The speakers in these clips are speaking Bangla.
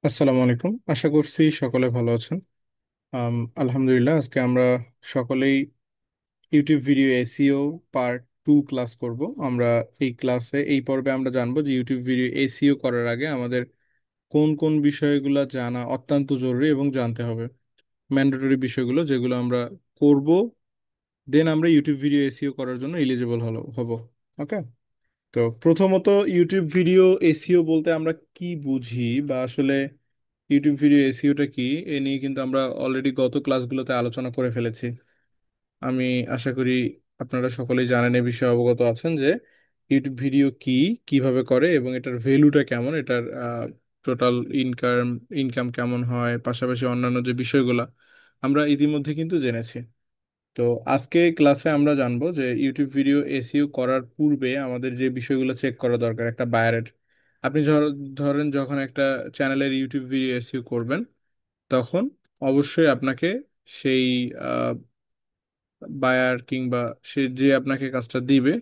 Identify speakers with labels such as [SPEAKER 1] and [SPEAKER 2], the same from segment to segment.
[SPEAKER 1] আসসালামু আলাইকুম, আশা করছি সকলে ভালো আছেন। আলহামদুলিল্লাহ, আজকে আমরা সকলেই YouTube video SEO part 2 class করব। আমরা এই পর্বে আমরা জানবো যে ইউটিউব ভিডিও এসইও করার আগে আমাদের কোন কোন বিষয়গুলো জানা অত্যন্ত জরুরি এবং জানতে হবে, ম্যান্ডেটরি বিষয়গুলো যেগুলো আমরা করব, দেন আমরা ইউটিউব ভিডিও এসইও করার জন্য এলিজিবল হব। ওকে। তো প্রথমত, ইউটিউব ভিডিও এসইও বলতে আমরা কি বুঝি, বা আসলে ইউটিউব ভিডিও এসইওটা কি, এ নিয়ে কিন্তু আমরা অলরেডি গত ক্লাসগুলোতে আলোচনা করে ফেলেছি। আমি আশা করি আপনারা সকলেই জানেন, এ বিষয়ে অবগত আছেন যে ইউটিউব ভিডিও কি, কিভাবে করে এবং এটার ভ্যালুটা কেমন, এটার টোটাল ইনকাম ইনকাম কেমন হয়, পাশাপাশি অন্যান্য যে বিষয়গুলো আমরা ইতিমধ্যে কিন্তু জেনেছি। তো আজকে ক্লাসে আমরা জানবো যে ইউটিউব ভিডিও এসইও করার পূর্বে আমাদের যে বিষয়গুলো চেক করা দরকার একটা বায়ারের। আপনি ধরেন যখন একটা চ্যানেলের ইউটিউব ভিডিও এসইও করবেন, তখন অবশ্যই আপনাকে সেই বায়ার কিংবা সে যে আপনাকে কাজটা দিবে,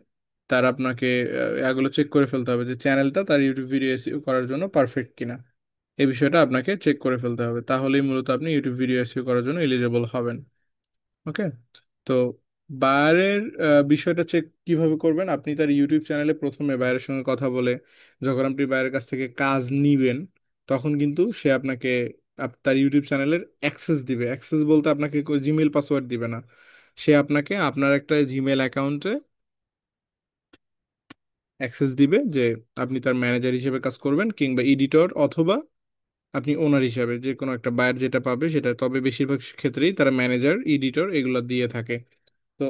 [SPEAKER 1] তার আপনাকে এগুলো চেক করে ফেলতে হবে যে চ্যানেলটা তার ইউটিউব ভিডিও এসইও করার জন্য পারফেক্ট কিনা। এই বিষয়টা আপনাকে চেক করে ফেলতে হবে, তাহলেই মূলত আপনি ইউটিউব ভিডিও এসইও করার জন্য এলিজিবল হবেন। ওকে। তো বায়ারের বিষয়টা চেক কিভাবে করবেন, আপনি তার ইউটিউব চ্যানেলে প্রথমে বায়ারের সঙ্গে কথা বলে, যখন আপনি বায়ারের কাছ থেকে কাজ নিবেন, তখন কিন্তু সে আপনাকে তার ইউটিউব চ্যানেলের অ্যাক্সেস দিবে। অ্যাক্সেস বলতে আপনাকে জিমেল পাসওয়ার্ড দিবে না, সে আপনাকে আপনার একটা জিমেল অ্যাকাউন্টে অ্যাক্সেস দিবে, যে আপনি তার ম্যানেজার হিসেবে কাজ করবেন কিংবা এডিটর, অথবা আপনি ওনার হিসাবে যে কোনো একটা বায়ার যেটা পাবে সেটা। তবে বেশিরভাগ ক্ষেত্রেই তারা ম্যানেজার, এডিটর এগুলো দিয়ে থাকে। তো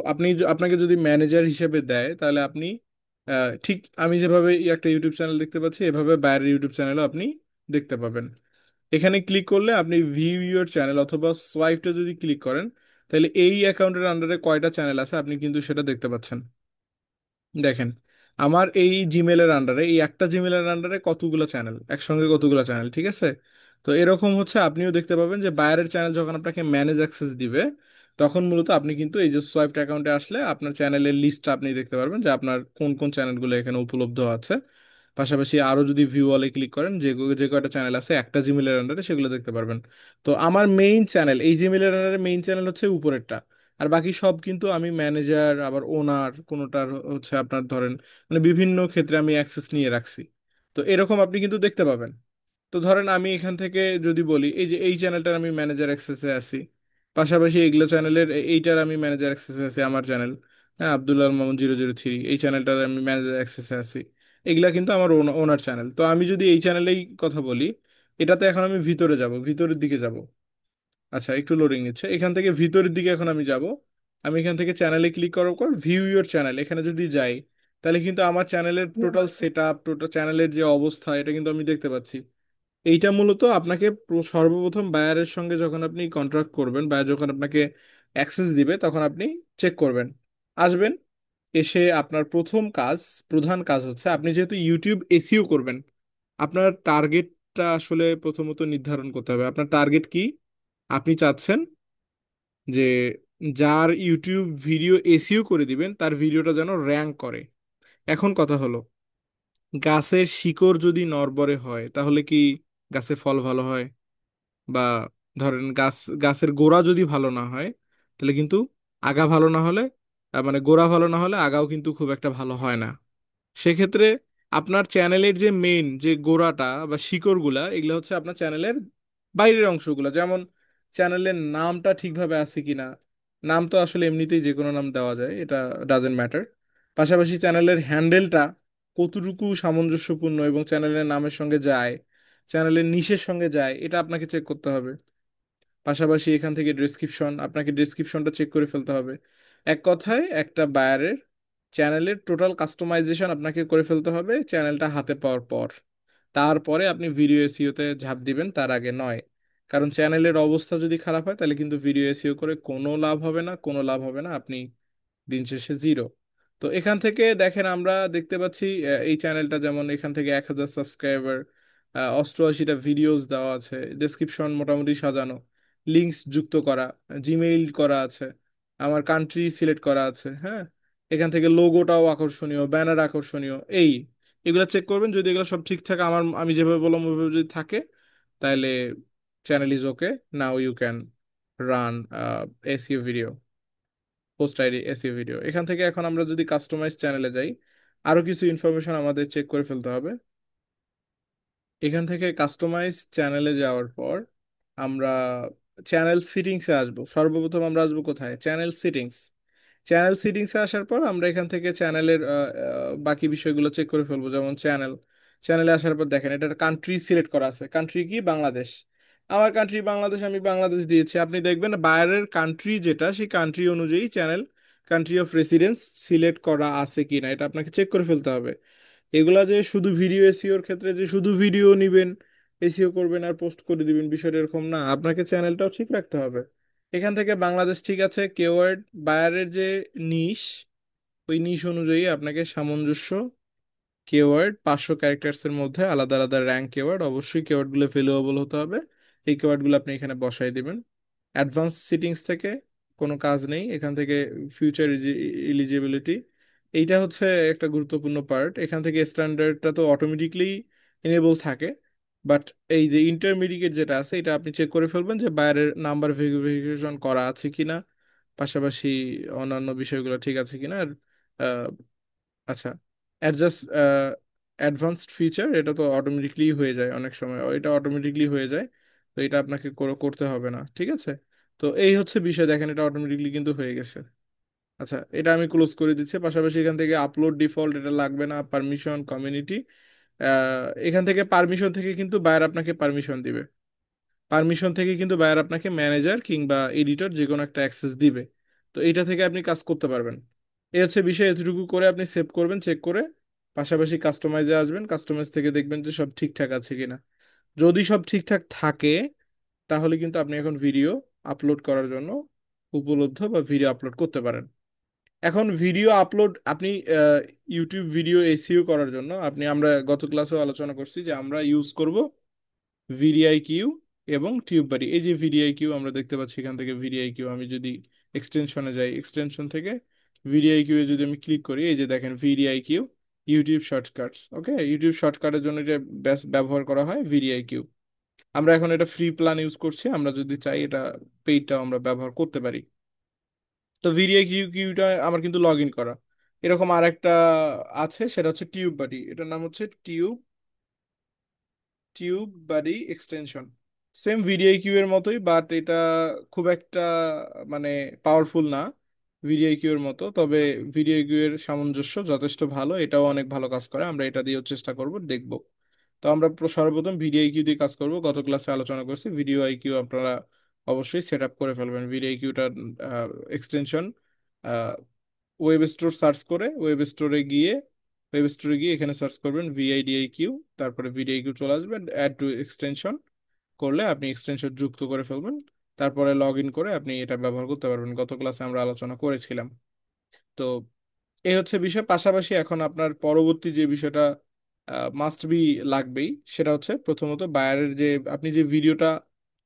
[SPEAKER 1] আপনাকে যদি ম্যানেজার হিসেবে দেয়, তাহলে আপনি ঠিক আমি যেভাবে একটা ইউটিউব চ্যানেল দেখতে পাচ্ছি, এভাবে বাইরের ইউটিউব চ্যানেলও আপনি দেখতে পাবেন। এখানে ক্লিক করলে আপনি ভিউ ইউর চ্যানেল অথবা সোয়াইপটা যদি ক্লিক করেন, তাহলে এই অ্যাকাউন্টের আন্ডারে কয়টা চ্যানেল আছে আপনি কিন্তু সেটা দেখতে পাচ্ছেন। দেখেন, আমার এই জিমেলের আন্ডারে, এই একটা জিমেলের আন্ডারে কতগুলো চ্যানেল, একসঙ্গে কতগুলো চ্যানেল, ঠিক আছে? তো এরকম হচ্ছে আপনিও দেখতে পাবেন যে বাইরের চ্যানেল যখন আপনাকে ম্যানেজ অ্যাক্সেস দিবে, তখন মূলত আপনি কিন্তু এই যে সোয়াইপড অ্যাকাউন্টে আসলে আপনার চ্যানেলের লিস্টটা আপনি দেখতে পারবেন যে আপনার কোন কোন চ্যানেলগুলো এখানে উপলব্ধ আছে। পাশাপাশি আরো যদি ভিউ অলে ক্লিক করেন, যে কয়টা চ্যানেল আছে একটা জিমেলের আন্ডারে, সেগুলো দেখতে পারবেন। তো আমার মেইন চ্যানেল, এই জিমেলের আন্ডারে মেইন চ্যানেল হচ্ছে উপরেরটা। আর বাকি সব কিন্তু আমি ম্যানেজার, আবার ওনার কোনোটার হচ্ছে আপনার ধরেন, মানে বিভিন্ন ক্ষেত্রে আমি অ্যাক্সেস নিয়ে রাখছি। তো এরকম আপনি কিন্তু দেখতে পাবেন। তো ধরেন আমি এখান থেকে যদি বলি, এই যে এই চ্যানেলটার আমি ম্যানেজার অ্যাক্সেসে আছি, পাশাপাশি এইগুলো চ্যানেলের এইটার আমি ম্যানেজার অ্যাক্সেসে আছি, আমার চ্যানেল, হ্যাঁ, আব্দুল্লাহ মামুন 003, এই চ্যানেলটার আমি ম্যানেজার অ্যাক্সেসে আছি। এগুলা কিন্তু আমার ওনার চ্যানেল। তো আমি যদি এই চ্যানেলেই কথা বলি, এটাতে এখন আমি ভিতরে যাব, ভিতরের দিকে যাব। আচ্ছা, একটু লোডিং নিচ্ছে, এখান থেকে ভিতরের দিকে এখন আমি যাব। আমি এখান থেকে চ্যানেলে ক্লিক করার পর ভিউ ইউর চ্যানেল এখানে যদি যাই, তাহলে কিন্তু আমার চ্যানেলের টোটাল সেট আপ, টোটাল চ্যানেলের যে অবস্থা, এটা কিন্তু আমি দেখতে পাচ্ছি। এইটা মূলত আপনাকে সর্বপ্রথম বায়ারের সঙ্গে যখন আপনি কন্ট্রাক্ট করবেন, বায়ার যখন আপনাকে অ্যাক্সেস দিবে, তখন আপনি চেক করবেন, আসবেন। এসে আপনার প্রথম কাজ, প্রধান কাজ হচ্ছে, আপনি যেহেতু ইউটিউব এসইও করবেন, আপনার টার্গেটটা আসলে প্রথমত নির্ধারণ করতে হবে। আপনার টার্গেট কি? আপনি চাচ্ছেন যে যার ইউটিউব ভিডিও এসইও করে দিবেন, তার ভিডিওটা যেন র্যাঙ্ক করে। এখন কথা হলো, গাছের শিকড় যদি নড়বড়ে হয়, তাহলে কি গাছে ফল ভালো হয়? বা ধরেন গাছের গোড়া যদি ভালো না হয়, তাহলে কিন্তু আগা ভালো না হলে, মানে গোড়া ভালো না হলে আগাও কিন্তু খুব একটা ভালো হয় না। সেক্ষেত্রে আপনার চ্যানেলের যে মেইন যে গোড়াটা বা শিকড়গুলা, এগুলো হচ্ছে আপনার চ্যানেলের বাইরের অংশগুলো। যেমন চ্যানেলের নামটা ঠিকভাবে আছে কিনা, নাম তো আসলে এমনিতেই যে কোনো নাম দেওয়া যায়, এটা ডাজেন্ট ম্যাটার। পাশাপাশি চ্যানেলের হ্যান্ডেলটা কতটুকু সামঞ্জস্যপূর্ণ এবং চ্যানেলের নামের সঙ্গে যায়, চ্যানেলের নিশের সঙ্গে যায়, এটা আপনাকে চেক করতে হবে। পাশাপাশি এখান থেকে ডেসক্রিপশন, আপনাকে ডেসক্রিপশনটা চেক করে ফেলতে হবে। এক কথায় একটা বায়ারের চ্যানেলের টোটাল কাস্টমাইজেশন আপনাকে করে ফেলতে হবে চ্যানেলটা হাতে পাওয়ার পর। তারপরে আপনি ভিডিও এসইওতে ঝাঁপ দিবেন, তার আগে নয়। কারণ চ্যানেলের অবস্থা যদি খারাপ হয়, তাহলে কিন্তু ভিডিও এসইও করে কোনো লাভ হবে না, কোনো লাভ হবে না, আপনি দিন শেষে জিরো। তো এখান থেকে দেখেন, আমরা দেখতে পাচ্ছি এই চ্যানেলটা যেমন এখান থেকে 1000 সাবস্ক্রাইবার, 88টা ভিডিওস দেওয়া আছে, ডেসক্রিপশন মোটামুটি সাজানো, লিঙ্কস যুক্ত করা, জিমেইল করা আছে, আমার কান্ট্রি সিলেক্ট করা আছে, হ্যাঁ। এখান থেকে লোগোটাও আকর্ষণীয়, ব্যানার আকর্ষণীয়, এগুলা চেক করবেন। যদি এগুলো সব ঠিকঠাক আমি যেভাবে বললাম ওইভাবে যদি থাকে, তাহলে channel is okay, now you can run SEO video, post ID SEO video. এখান থেকে এখন আমরা যদি কাস্টমাইজ চ্যানেলে যাই, আরো কিছু ইনফরমেশন আমাদের চেক করে ফেলতে হবে। এখান থেকে কাস্টমাইজ চ্যানেলে যাওয়ার পর আমরা চ্যানেল সিটিংসে আসবো। সর্বপ্রথম আমরা আসবো কোথায়? Channel sittings. চ্যানেল সিটিংসে আসার পর আমরা এখান থেকে চ্যানেলের বাকি বিষয়গুলো চেক করে ফেলবো। যেমন চ্যানেলে আসার পর দেখেন এটার কান্ট্রি সিলেক্ট করা আছে, কান্ট্রি কি? বাংলাদেশ। আমার কান্ট্রি বাংলাদেশ, আমি বাংলাদেশ দিয়েছি। আপনি দেখবেন বাইরের কান্ট্রি যেটা, সেই কান্ট্রি অনুযায়ী channel country of residence select করা আছে কিনা এটা আপনাকে চেক করে ফেলতে হবে। এগুলা যে শুধু ভিডিও এসইওর ক্ষেত্রে যে শুধু ভিডিও নিবেন, এসইও করবেন আর পোস্ট করে দিবেন, বিষয়টা এরকম না। আপনাকে চ্যানেলটাও ঠিক রাখতে হবে। এখান থেকে বাংলাদেশ ঠিক আছে, কেওয়ার্ড বায়ারের যে নিশ, ওই নিশ অনুযায়ী আপনাকে সামঞ্জস্য কেওয়ার্ড 500 ক্যারেক্টার্স এর মধ্যে আলাদা আলাদা র্যাঙ্ক কেওয়ার্ড, অবশ্যই কেওয়ার্ডগুলো ভ্যালুয়েবল হতে হবে। এই কেওয়ার্ডগুলো আপনি এখানে বসাই দিবেন। অ্যাডভান্স সিটিংস থেকে কোনো কাজ নেই, এখান থেকে ফিউচার এলিজিবিলিটি, এইটা হচ্ছে একটা গুরুত্বপূর্ণ পার্ট। এখান থেকে স্ট্যান্ডার্ডটা তো অটোমেটিকলি এনেবল থাকে, বাট এই যে ইন্টারমিডিয়েট যেটা আছে এটা আপনি চেক করে ফেলবেন যে বাইরের নাম্বার ভেরিফিকেশন করা আছে কিনা, পাশাপাশি অন্যান্য বিষয়গুলো ঠিক আছে কিনা। আর আচ্ছা, অ্যাডজাস্ট অ্যাডভান্সড ফিচার, এটা তো অটোমেটিকলি হয়ে যায়, অনেক সময় এটা অটোমেটিকলি হয়ে যায়। তো এটা আপনাকে করতে হবে না, ঠিক আছে? তো এই হচ্ছে বিষয়, দেখেন এটা অটোমেটিকলি কিন্তু হয়ে গেছে। আচ্ছা, এটা আমি ক্লোজ করে দিচ্ছি। পাশাপাশি এখান থেকে আপলোড ডিফল্ট এটা লাগবে না, পারমিশন কমিউনিটি, এখান থেকে পারমিশন থেকে কিন্তু বায়ার আপনাকে পারমিশন দিবে। পারমিশন থেকে কিন্তু বায়ার আপনাকে ম্যানেজার কিংবা এডিটর যে কোনো একটা অ্যাক্সেস দিবে। তো এইটা থেকে আপনি কাজ করতে পারবেন। এই হচ্ছে বিষয়, এতটুকু করে আপনি সেভ করবেন চেক করে। পাশাপাশি কাস্টমাইজে আসবেন, কাস্টমাইজ থেকে দেখবেন যে সব ঠিকঠাক আছে কিনা। যদি সব ঠিকঠাক থাকে তাহলে কিন্তু আপনি এখন ভিডিও আপলোড করার জন্য উপলব্ধ বা ভিডিও আপলোড করতে পারেন। এখন ভিডিও আপলোড আপনি ইউটিউব ভিডিও এসইও করার জন্য আমরা গত ক্লাসেও আলোচনা করছি যে আমরা ইউজ করব ভিডিআই কিউ এবং টিউববারি। এই যে ভিডিআই কিউ আমরা দেখতে পাচ্ছি, এখান থেকে ভিডিআই কিউ, আমি যদি এক্সটেনশনে যাই, এক্সটেনশন থেকে ভিডিআই কিউ এ যদি আমি ক্লিক করি, এই যে দেখেন ভিডিআই কিউ, ইউটিউব শর্টকাটস। ওকে, ইউটিউব শর্টকাটের জন্য এটা বেশ ব্যবহার করা হয় ভিডিআই কিউ। আমরা এখন এটা ফ্রি প্ল্যান ইউজ করছি, আমরা যদি চাই এটা পেইডটাও আমরা ব্যবহার করতে পারি। তো ভিডিআই কিউ কিউটা আমার কিন্তু লগ ইন করা। এরকম আরেকটা আছে, সেটা হচ্ছে টিউববারি, এটার নাম হচ্ছে TubeBuddy extension. Same vidIQ এর মতোই, বাট এটা খুব একটা মানে পাওয়ারফুল না ভিডিআই কিউ এর মতো, তবে ভিডিআই কিউ এর সামঞ্জস্য যথেষ্ট ভালো, এটাও অনেক ভালো কাজ করে। আমরা এটা দিয়েও চেষ্টা করব, দেখব। তো আমরা সর্বপ্রথম ভিডিও আইকিউ দিয়ে কাজ করব। গত ক্লাসে আলোচনা করছি ভিডিও আইকিউ আপনারা অবশ্যই সেট আপ করে ফেলবেন। ভিডিও আইকিউটার এক্সটেনশন, ওয়েব স্টোর সার্চ করে, ওয়েব স্টোরে গিয়ে এখানে সার্চ করবেন ভিআইডিআইকিউ, তারপরে ভিডিও আইকিউ চলে আসবে, অ্যাড টু এক্সটেনশন করলে আপনি এক্সটেনশন যুক্ত করে ফেলবেন। তারপরে লগ ইন করে আপনি এটা ব্যবহার করতে পারবেন, গত ক্লাসে আমরা আলোচনা করেছিলাম। তো এই হচ্ছে বিষয়। পাশাপাশি এখন আপনার পরবর্তী যে বিষয়টা মাস্ট বি লাগবেই, সেটা হচ্ছে প্রথমত বায়ারের যে আপনি যে ভিডিওটা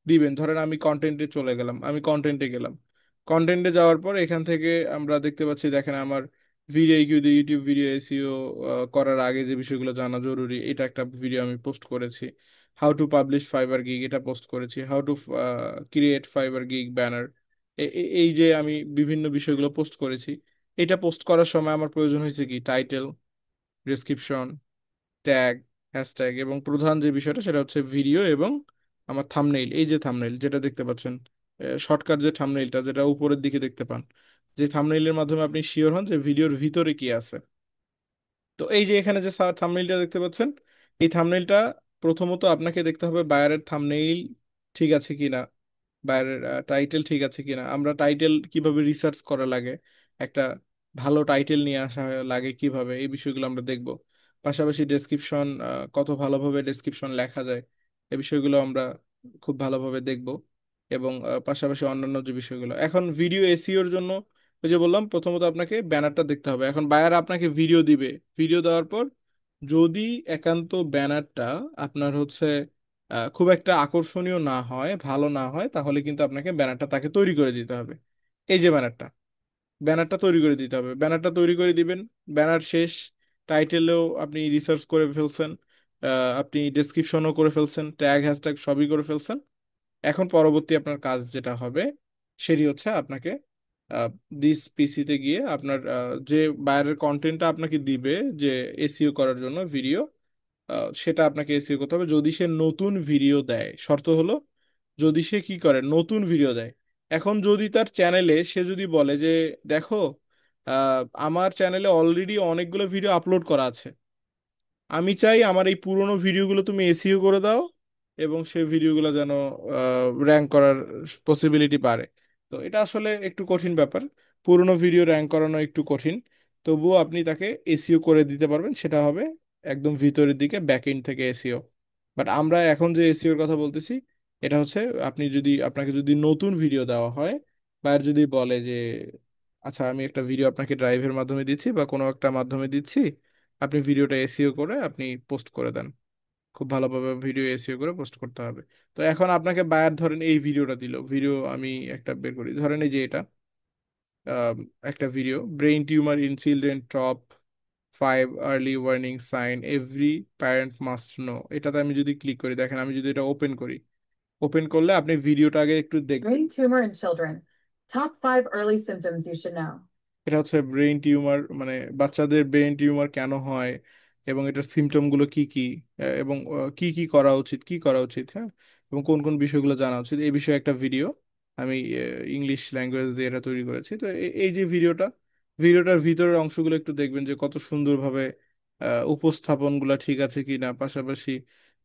[SPEAKER 1] দিবেন, ধরেন আমি কন্টেন্টে চলে গেলাম, আমি কন্টেন্টে গেলাম। কন্টেন্টে যাওয়ার পর এখান থেকে আমরা দেখতে পাচ্ছি, দেখেন আমার ভিডিও কিউ দিয়ে ইউটিউব ভিডিও এসইও করার আগে যে বিষয়গুলো জানা জরুরি, এটা একটা ভিডিও আমি পোস্ট করেছি। How to publish fibre gig, এটা পোস্ট করেছি। How to create fibre gig banner, এই যে আমি বিভিন্ন বিষয়গুলো পোস্ট করেছি। এটা পোস্ট করার সময় আমার প্রয়োজন হয়েছে কি? টাইটেল, ডেসক্রিপশন, ট্যাগ, হ্যাশট্যাগ, এবং প্রধান যে বিষয়টা সেটা হচ্ছে ভিডিও এবং আমার থাম্বনেইল। এই যে থাম্বনেইল যেটা দেখতে পাচ্ছেন, শর্টকাট যে থাম্বনেইলটা যেটা উপরের দিকে দেখতে পান, যে থাম্বনেইলের মাধ্যমে আপনি শিওর হন যে ভিডিওর ভিতরে কি আছে। তো এই যে এখানে যে থাম্বনেইলটা দেখতে পাচ্ছেন, এই থাম্বনেইলটা প্রথমত আপনাকে দেখতে হবে বায়ারের থাম্বনেইল ঠিক আছে কিনা, বাইরের টাইটেল ঠিক আছে কিনা। আমরা টাইটেল কিভাবে রিসার্চ করা লাগে, একটা ভালো টাইটেল নিয়ে আসা লাগে কিভাবে, এই বিষয়গুলো আমরা দেখব। পাশাপাশি ডেসক্রিপশন, কত ভালোভাবে ডেসক্রিপশন লেখা যায়, এই বিষয়গুলো আমরা খুব ভালোভাবে দেখব। এবং পাশাপাশি অন্যান্য যে বিষয়গুলো, এখন ভিডিও এসইওর জন্য ওই যে বললাম প্রথমত আপনাকে ব্যানারটা দেখতে হবে। এখন বায়ার আপনাকে ভিডিও দিবে, ভিডিও দেওয়ার পর যদি একান্ত ব্যানারটা আপনার হচ্ছে খুব একটা আকর্ষণীয় না হয়, ভালো না হয়, তাহলে কিন্তু আপনাকে ব্যানারটা তাকে তৈরি করে দিতে হবে। এই যে ব্যানারটা তৈরি করে দিতে হবে, ব্যানারটা তৈরি করে দিবেন। ব্যানার শেষ, টাইটেলেও আপনি রিসার্চ করে ফেলছেন, আপনি ডেসক্রিপশনও করে ফেলছেন, ট্যাগ হ্যাশট্যাগ সবই করে ফেলছেন। এখন পরবর্তী আপনার কাজ যেটা হবে সেটি হচ্ছে আপনাকে দিস পিসিতে গিয়ে আপনার যে বাইরের কন্টেন্টটা আপনাকে দিবে, যে এসইও করার জন্য ভিডিও, সেটা আপনাকে এসইও করতে হবে। যদি সে নতুন ভিডিও দেয়, শর্ত হলো যদি সে কি করে নতুন ভিডিও দেয়। এখন যদি তার চ্যানেলে সে যদি বলে যে দেখো, আমার চ্যানেলে অলরেডি অনেকগুলো ভিডিও আপলোড করা আছে, আমি চাই আমার এই পুরোনো ভিডিওগুলো তুমি এসইও করে দাও, এবং সেই ভিডিওগুলো যেন র্যাঙ্ক করার পসিবিলিটি বাড়ে। তো এটা আসলে একটু কঠিন ব্যাপার, পুরোনো ভিডিও র্যাঙ্ক করানো একটু কঠিন। তবুও আপনি তাকে এসইও করে দিতে পারবেন, সেটা হবে একদম ভিতরের দিকে ব্যাক এন্ড থেকে এসইও। বাট আমরা এখন যে এসইওর কথা বলতেছি, এটা হচ্ছে আপনি যদি, আপনাকে যদি নতুন ভিডিও দেওয়া হয়, বা আর যদি বলে যে আচ্ছা আমি একটা ভিডিও আপনাকে ড্রাইভের মাধ্যমে দিচ্ছি বা কোনো একটা মাধ্যমে দিচ্ছি, আপনি ভিডিওটা এসইও করে আপনি পোস্ট করে দেন। খুব ভালোভাবে ভিডিও এসইও করে পোস্ট করতে হবে। তো এখন আপনাকে বায়ার ধরেন এই ভিডিওটা দিল, ভিডিও আমি একটা বের করি, ধরেন এই যে এটা আম, একটা video, brain tumour in children top 5 early warning sign every parent must know. এটাতে আমি যদি ক্লিক করি, দেখেন আমি যদি এটা ওপেন করি, ওপেন করলে আপনি ভিডিওটা আগে একটু দেখবেন।
[SPEAKER 2] Brain tumor in children. Top 5 early symptoms you should know.
[SPEAKER 1] এটা হচ্ছে ব্রেইন টিউমার, মানে বাচ্চাদের ব্রেইন টিউমার কেন হয়, এবং এটার সিমটম গুলো কি কি, এবং কি কি করা উচিত, কি করা উচিত, হ্যাঁ, এবং কোন কোন বিষয়গুলো জানা উচিত, এই বিষয়ে একটা ভিডিও আমি ইংলিশ ল্যাঙ্গুয়েজ দিয়ে এটা তৈরি করেছি। তো এই যে ভিডিওটা, ভিডিওটার ভিতরের অংশগুলো একটু দেখবেন যে কত সুন্দরভাবে উপস্থাপনগুলো ঠিক আছে কিনা, পাশাপাশি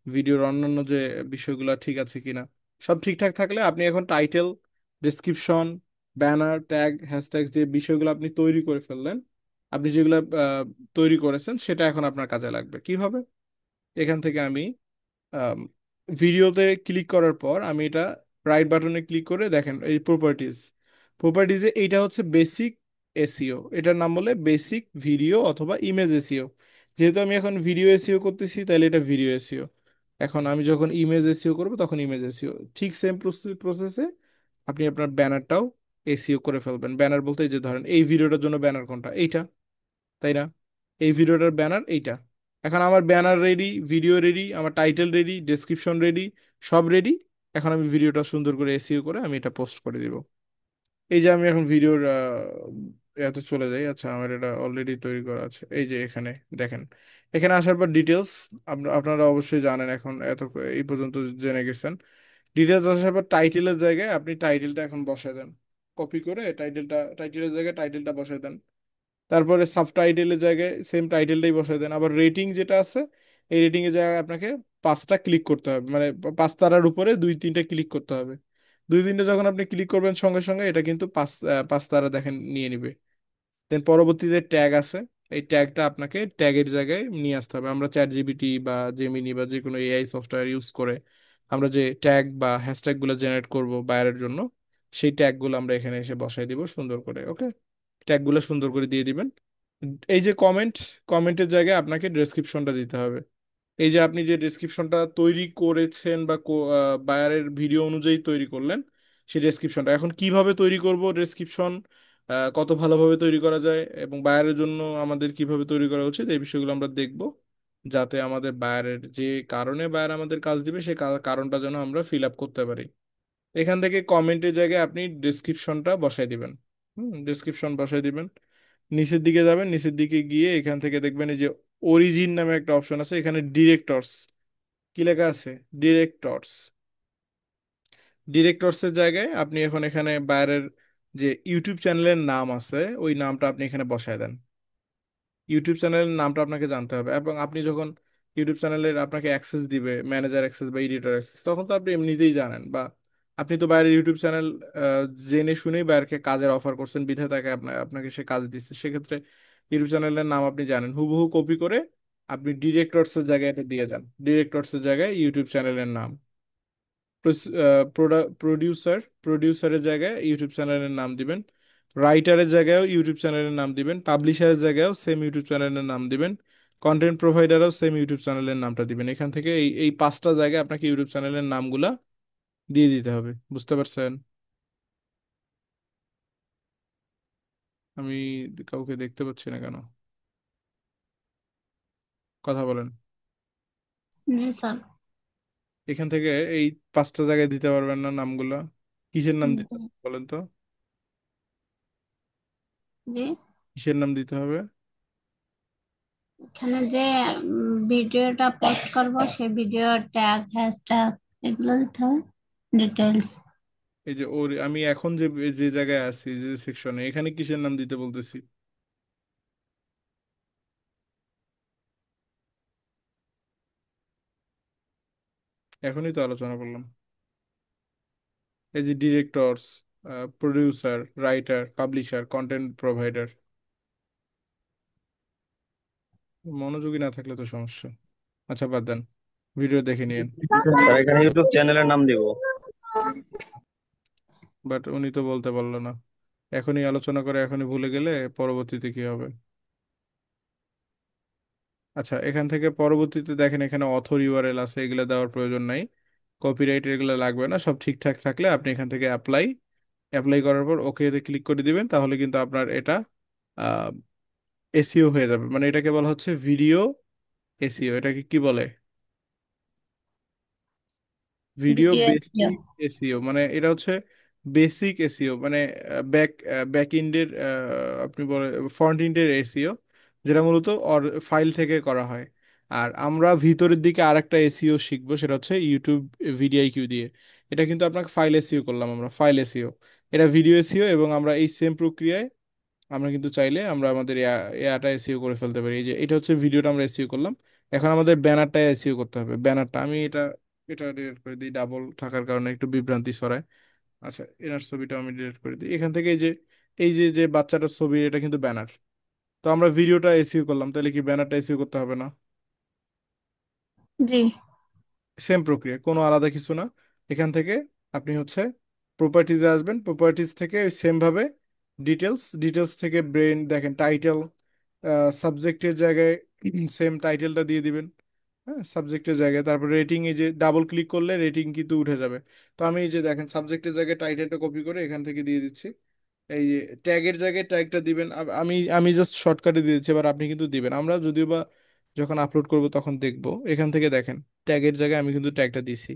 [SPEAKER 1] ভিডিওর অন্যান্য যে বিষয়গুলো ঠিক আছে কিনা। সব ঠিকঠাক থাকলে আপনি এখন title, description, banner, tag, hashtag যে বিষয়গুলো আপনি তৈরি করে ফেললেন, আপনি যেগুলো তৈরি করেছেন সেটা এখন আপনার কাজে লাগবে কিভাবে। এখান থেকে আমি আম, ভিডিওতে ক্লিক করার পর আমি এটা রাইট বাটনে ক্লিক করে দেখেন এই প্রপার্টিজ, প্রপার্টিজে এইটা হচ্ছে বেসিক এসইও, এটার নাম বলে বেসিক ভিডিও অথবা ইমেজ এসইও। যেহেতু আমি এখন ভিডিও এসইও করতেছি, তাহলে এটা ভিডিও এসইও। এখন আমি যখন ইমেজ এসইও করবো তখন ইমেজ এসইও। ঠিক সেম প্রসেসে আপনি আপনার ব্যানারটাও এসইও করে ফেলবেন। ব্যানার বলতে এই যে ধরেন এই ভিডিওটার জন্য ব্যানার কোনটা, এইটা, তাই না? এই ভিডিওটার ব্যানার এইটা। এখন আমার ব্যানার রেডি, ভিডিও রেডি, আমার টাইটেল রেডি, ডেসক্রিপশন রেডি, সব রেডি। এখন আমি ভিডিওটা সুন্দর করে এসইও করে আমি এটা পোস্ট করে দিব। এই যে আমি এখন ভিডিওর এত চলে যাই, আচ্ছা আমার এটা অলরেডি তৈরি করা আছে, এই যে এখানে দেখেন। এখানে আসার পর ডিটেলস, আপনারা অবশ্যই জানেন এখন, এই পর্যন্ত জেনে গেছেন। ডিটেলস আসার পর টাইটেলের জায়গায় আপনি টাইটেলটা এখন বসায় দেন, কপি করে টাইটেলটা, টাইটেলের জায়গায় টাইটেলটা বসায় দেন। তারপরে সাবটাইটেলের জায়গায় সেম টাইটেলটাই বসায় দেন। আবার রেটিং যেটা আছে, এই রেটিং এর জায়গায় আপনাকে 5টা ক্লিক করতে হবে, মানে 5 তারার উপরে 2-3টে ক্লিক করতে হবে। 2-3টে যখন আপনি ক্লিক করবেন সঙ্গে সঙ্গে এটা কিন্তু 5 তারা দেখেন নিয়ে নিবে। দেন পরবর্তীতে ট্যাগ আছে, এই ট্যাগটা আপনাকে ট্যাগের জায়গায় নিয়ে আসতে হবে। আমরা চ্যাট জিপিটি বা জেমিনি বা যে কোনো এআই সফটওয়্যার ইউজ করে আমরা যে ট্যাগ বা হ্যাশট্যাগ গুলো জেনারেট করব বায়ারের জন্য, সেই ট্যাগ গুলো আমরা এখানে এসে বসাই দিব সুন্দর করে। ওকে, ট্যাগ গুলো সুন্দর করে দিয়ে দিবেন। এই যে কমেন্ট, কমেন্টের জায়গায় আপনাকে ডেসক্রিপশনটা দিতে হবে। এই যে আপনি যে ডেসক্রিপশনটা তৈরি করেছেন বা বায়ারের ভিডিও অনুযায়ী তৈরি করলেন, সেই ডেসক্রিপশনটা এখন কিভাবে তৈরি করব ডেসক্রিপশন, কত ভালোভাবে তৈরি করা যায়, এবং বায়ারের জন্য আমাদের কিভাবে তৈরি করা উচিত, এই বিষয়গুলো আমরা দেখব, যাতে আমাদের বায়ারের যে কারণে বায়ার আমাদের কাজ দিবে সেই কারণটা যেন আমরা ফিল আপ করতে পারি। এখান থেকে কমেন্টের জায়গায় আপনি ডেসক্রিপশনটা বসাই দিবেন। ডেসক্রিপশন বসাই দিবেন। নিচের দিকে যাবেন, নিচের দিকে গিয়ে এখান থেকে দেখবেন এই যে অরিজিন নামে একটা অপশন আছে, এখানে ডিরেক্টরস কি লেখা আছে, ডিরেক্টরস। ডিরেক্টরসের জায়গায় আপনি এখন এখানে বাইরের যে ইউটিউব চ্যানেলের নাম আছে ওই নামটা আপনি এখানে বসায় দেন। ইউটিউব চ্যানেলের নামটা আপনাকে জানতে হবে, এবং আপনি যখন ইউটিউব চ্যানেলের আপনাকে অ্যাক্সেস দিবে, ম্যানেজার অ্যাক্সেস বা এডিটর অ্যাক্সেস, তখন তো আপনি এমনিতেই জানেন, বা আপনি তো বাইরের ইউটিউব চ্যানেল জেনে শুনেই বাইরকে কাজের অফার করছেন, বিধায় তাকে আপনাকে সে কাজ দিচ্ছে, সেক্ষেত্রে ইউটিউব চ্যানেলের নাম আপনি জানেন, হুবহু কপি করে আপনি ডিরেক্টরসের জায়গায় এটা দিয়ে যান। ডিরেক্টরসের জায়গায় ইউটিউব চ্যানেলের নাম, প্রডিউসার, প্রডিউসারের জায়গায় ইউটিউব চ্যানেলের নাম দিবেন। রাইটারের জায়গায়ও ইউটিউব চ্যানেলের নাম দিবেন। পাবলিশারের জায়গায়ও সেম ইউটিউব চ্যানেলের নাম দিবেন। কন্টেন্ট প্রোভাইডারও সেম ইউটিউব চ্যানেলের নামটা দিবেন। এখান থেকে এই 5টা জায়গায় আপনাকে ইউটিউব চ্যানেলের নামগুলা দিয়ে দিতে হবে। বুঝতে পারছেন? আমি কাউকে দেখতে পাচ্ছি না কেন? কথা বলেন।
[SPEAKER 3] জি স্যার।
[SPEAKER 1] এখান থেকে এই 5টা জায়গায় দিতে পারবেন না নামগুলো? কিসের নাম দিতে
[SPEAKER 3] জি।
[SPEAKER 1] হবে বলেন তো?
[SPEAKER 3] জি।
[SPEAKER 1] কিসের নাম দিতে হবে?
[SPEAKER 3] এখানে যে ভিডিওটা পোস্ট করব সেই ভিডিও ট্যাগ হ্যাশট্যাগ এগুলো দিতে হবে, ডিটেলস।
[SPEAKER 1] এই যে ওর আমি এখন যে যে জায়গায় আছি, যে সেকশনে, এখানে কিসের নাম দিতে বলতেছি? এখনই তো আলোচনা করলাম। এই যে directors, producer, writer, publisher, content provider. মনোযোগী না থাকলে তো সমস্যা। আচ্ছা, বাদ দেন, ভিডিও দেখে নিয়েন।
[SPEAKER 4] স্যার এখানে ইউটিউব চ্যানেলের নাম দিব।
[SPEAKER 1] বাট উনি তো বলতে পারলো না। এখনই আলোচনা করে এখনই ভুলে গেলে পরবর্তীতে কি হবে? আচ্ছা, এখান থেকে পরবর্তীতে দেখেন এখানে অথর ইউআরএল আছে, এগুলো দেওয়ার প্রয়োজন নাই। কপিরাইট এগুলো লাগবে না, সব ঠিকঠাক থাকলে আপনি এখান থেকে অ্যাপ্লাই, অ্যাপ্লাই করার পর ওকে তে ক্লিক করে দিবেন, তাহলে কিন্তু আপনার এটা এসইও হয়ে যাবে। মানে এটাকে বলা হচ্ছে ভিডিও এসইও। এটাকে কি বলে? Video
[SPEAKER 3] video SEO.
[SPEAKER 1] Basic SEO. মানে এটা হচ্ছে বেসিক এসইও, মানে ব্যাক ব্যাক এন্ডের, আপনি বলে ফ্রন্ট এন্ডের এসইও, যেটা মূলত ফাইল থেকে করা হয়। আর আমরা ভিতরের দিকে আরেকটা এসইও শিখবো, সেটা হচ্ছে ইউটিউব ভিডিআইকিউ দিয়ে। এটা কিন্তু আপনাকে ফাইল এসইও করলাম আমরা, ফাইল এসইও। এটা ভিডিও এসইও, এবং আমরা এই সেম প্রক্রিয়ায় আমরা কিন্তু চাইলে আমরা আমাদের এআটা এসইও করে ফেলতে পারি। এই যে এটা হচ্ছে ভিডিওটা আমরা এসইও করলাম। এখন আমাদের ব্যানারটা এসইও করতে হবে। ব্যানারটা আমি এটা এটা ডিলিট করে দিই, ডাবল থাকার কারণে একটু বিভ্রান্তি ছড়ায়। আচ্ছা, এনার ছবিটা আমি ডিলিট করে দিই। এখান থেকে এই যে বাচ্চাটার ছবি, এটা কিন্তু ব্যানার। তো আমরা ভিডিওটা এসইও করলাম, তাহলে কি ব্যানারটা এসইও করতে হবে না?
[SPEAKER 3] জি।
[SPEAKER 1] সেম প্রক্রিয়া, কোনো আলাদা কিছু না। এখান থেকে আপনি হচ্ছে প্রপার্টিজে আসবেন, প্রপার্টিজ থেকে সেম ভাবে ডিটেলস, ডিটেলস থেকে ব্রেন দেখেন টাইটেল, সাবজেক্টের জায়গায় সেম টাইটেলটা দিয়ে দিবেন। হ্যাঁ, সাবজেক্টের জায়গায় তারপর রেটিং, এই যে ডাবল ক্লিক করলে রেটিং কিন্তু উঠে যাবে। তো আমি এই যে দেখেন সাবজেক্টের জায়গায় টাইটেলটা কপি করে এখান থেকে দিয়ে দিচ্ছি। এই যে ট্যাগের জায়গায় ট্যাগটা দিবেন, আমি আমি জাস্ট শর্টকাটে দিয়ে দিচ্ছি, এবার আপনি কিন্তু দিবেন। আমরা যদিও বা যখন আপলোড করব তখন দেখবো। এখান থেকে দেখেন ট্যাগের জায়গায় আমি কিন্তু ট্যাগটা দিছি।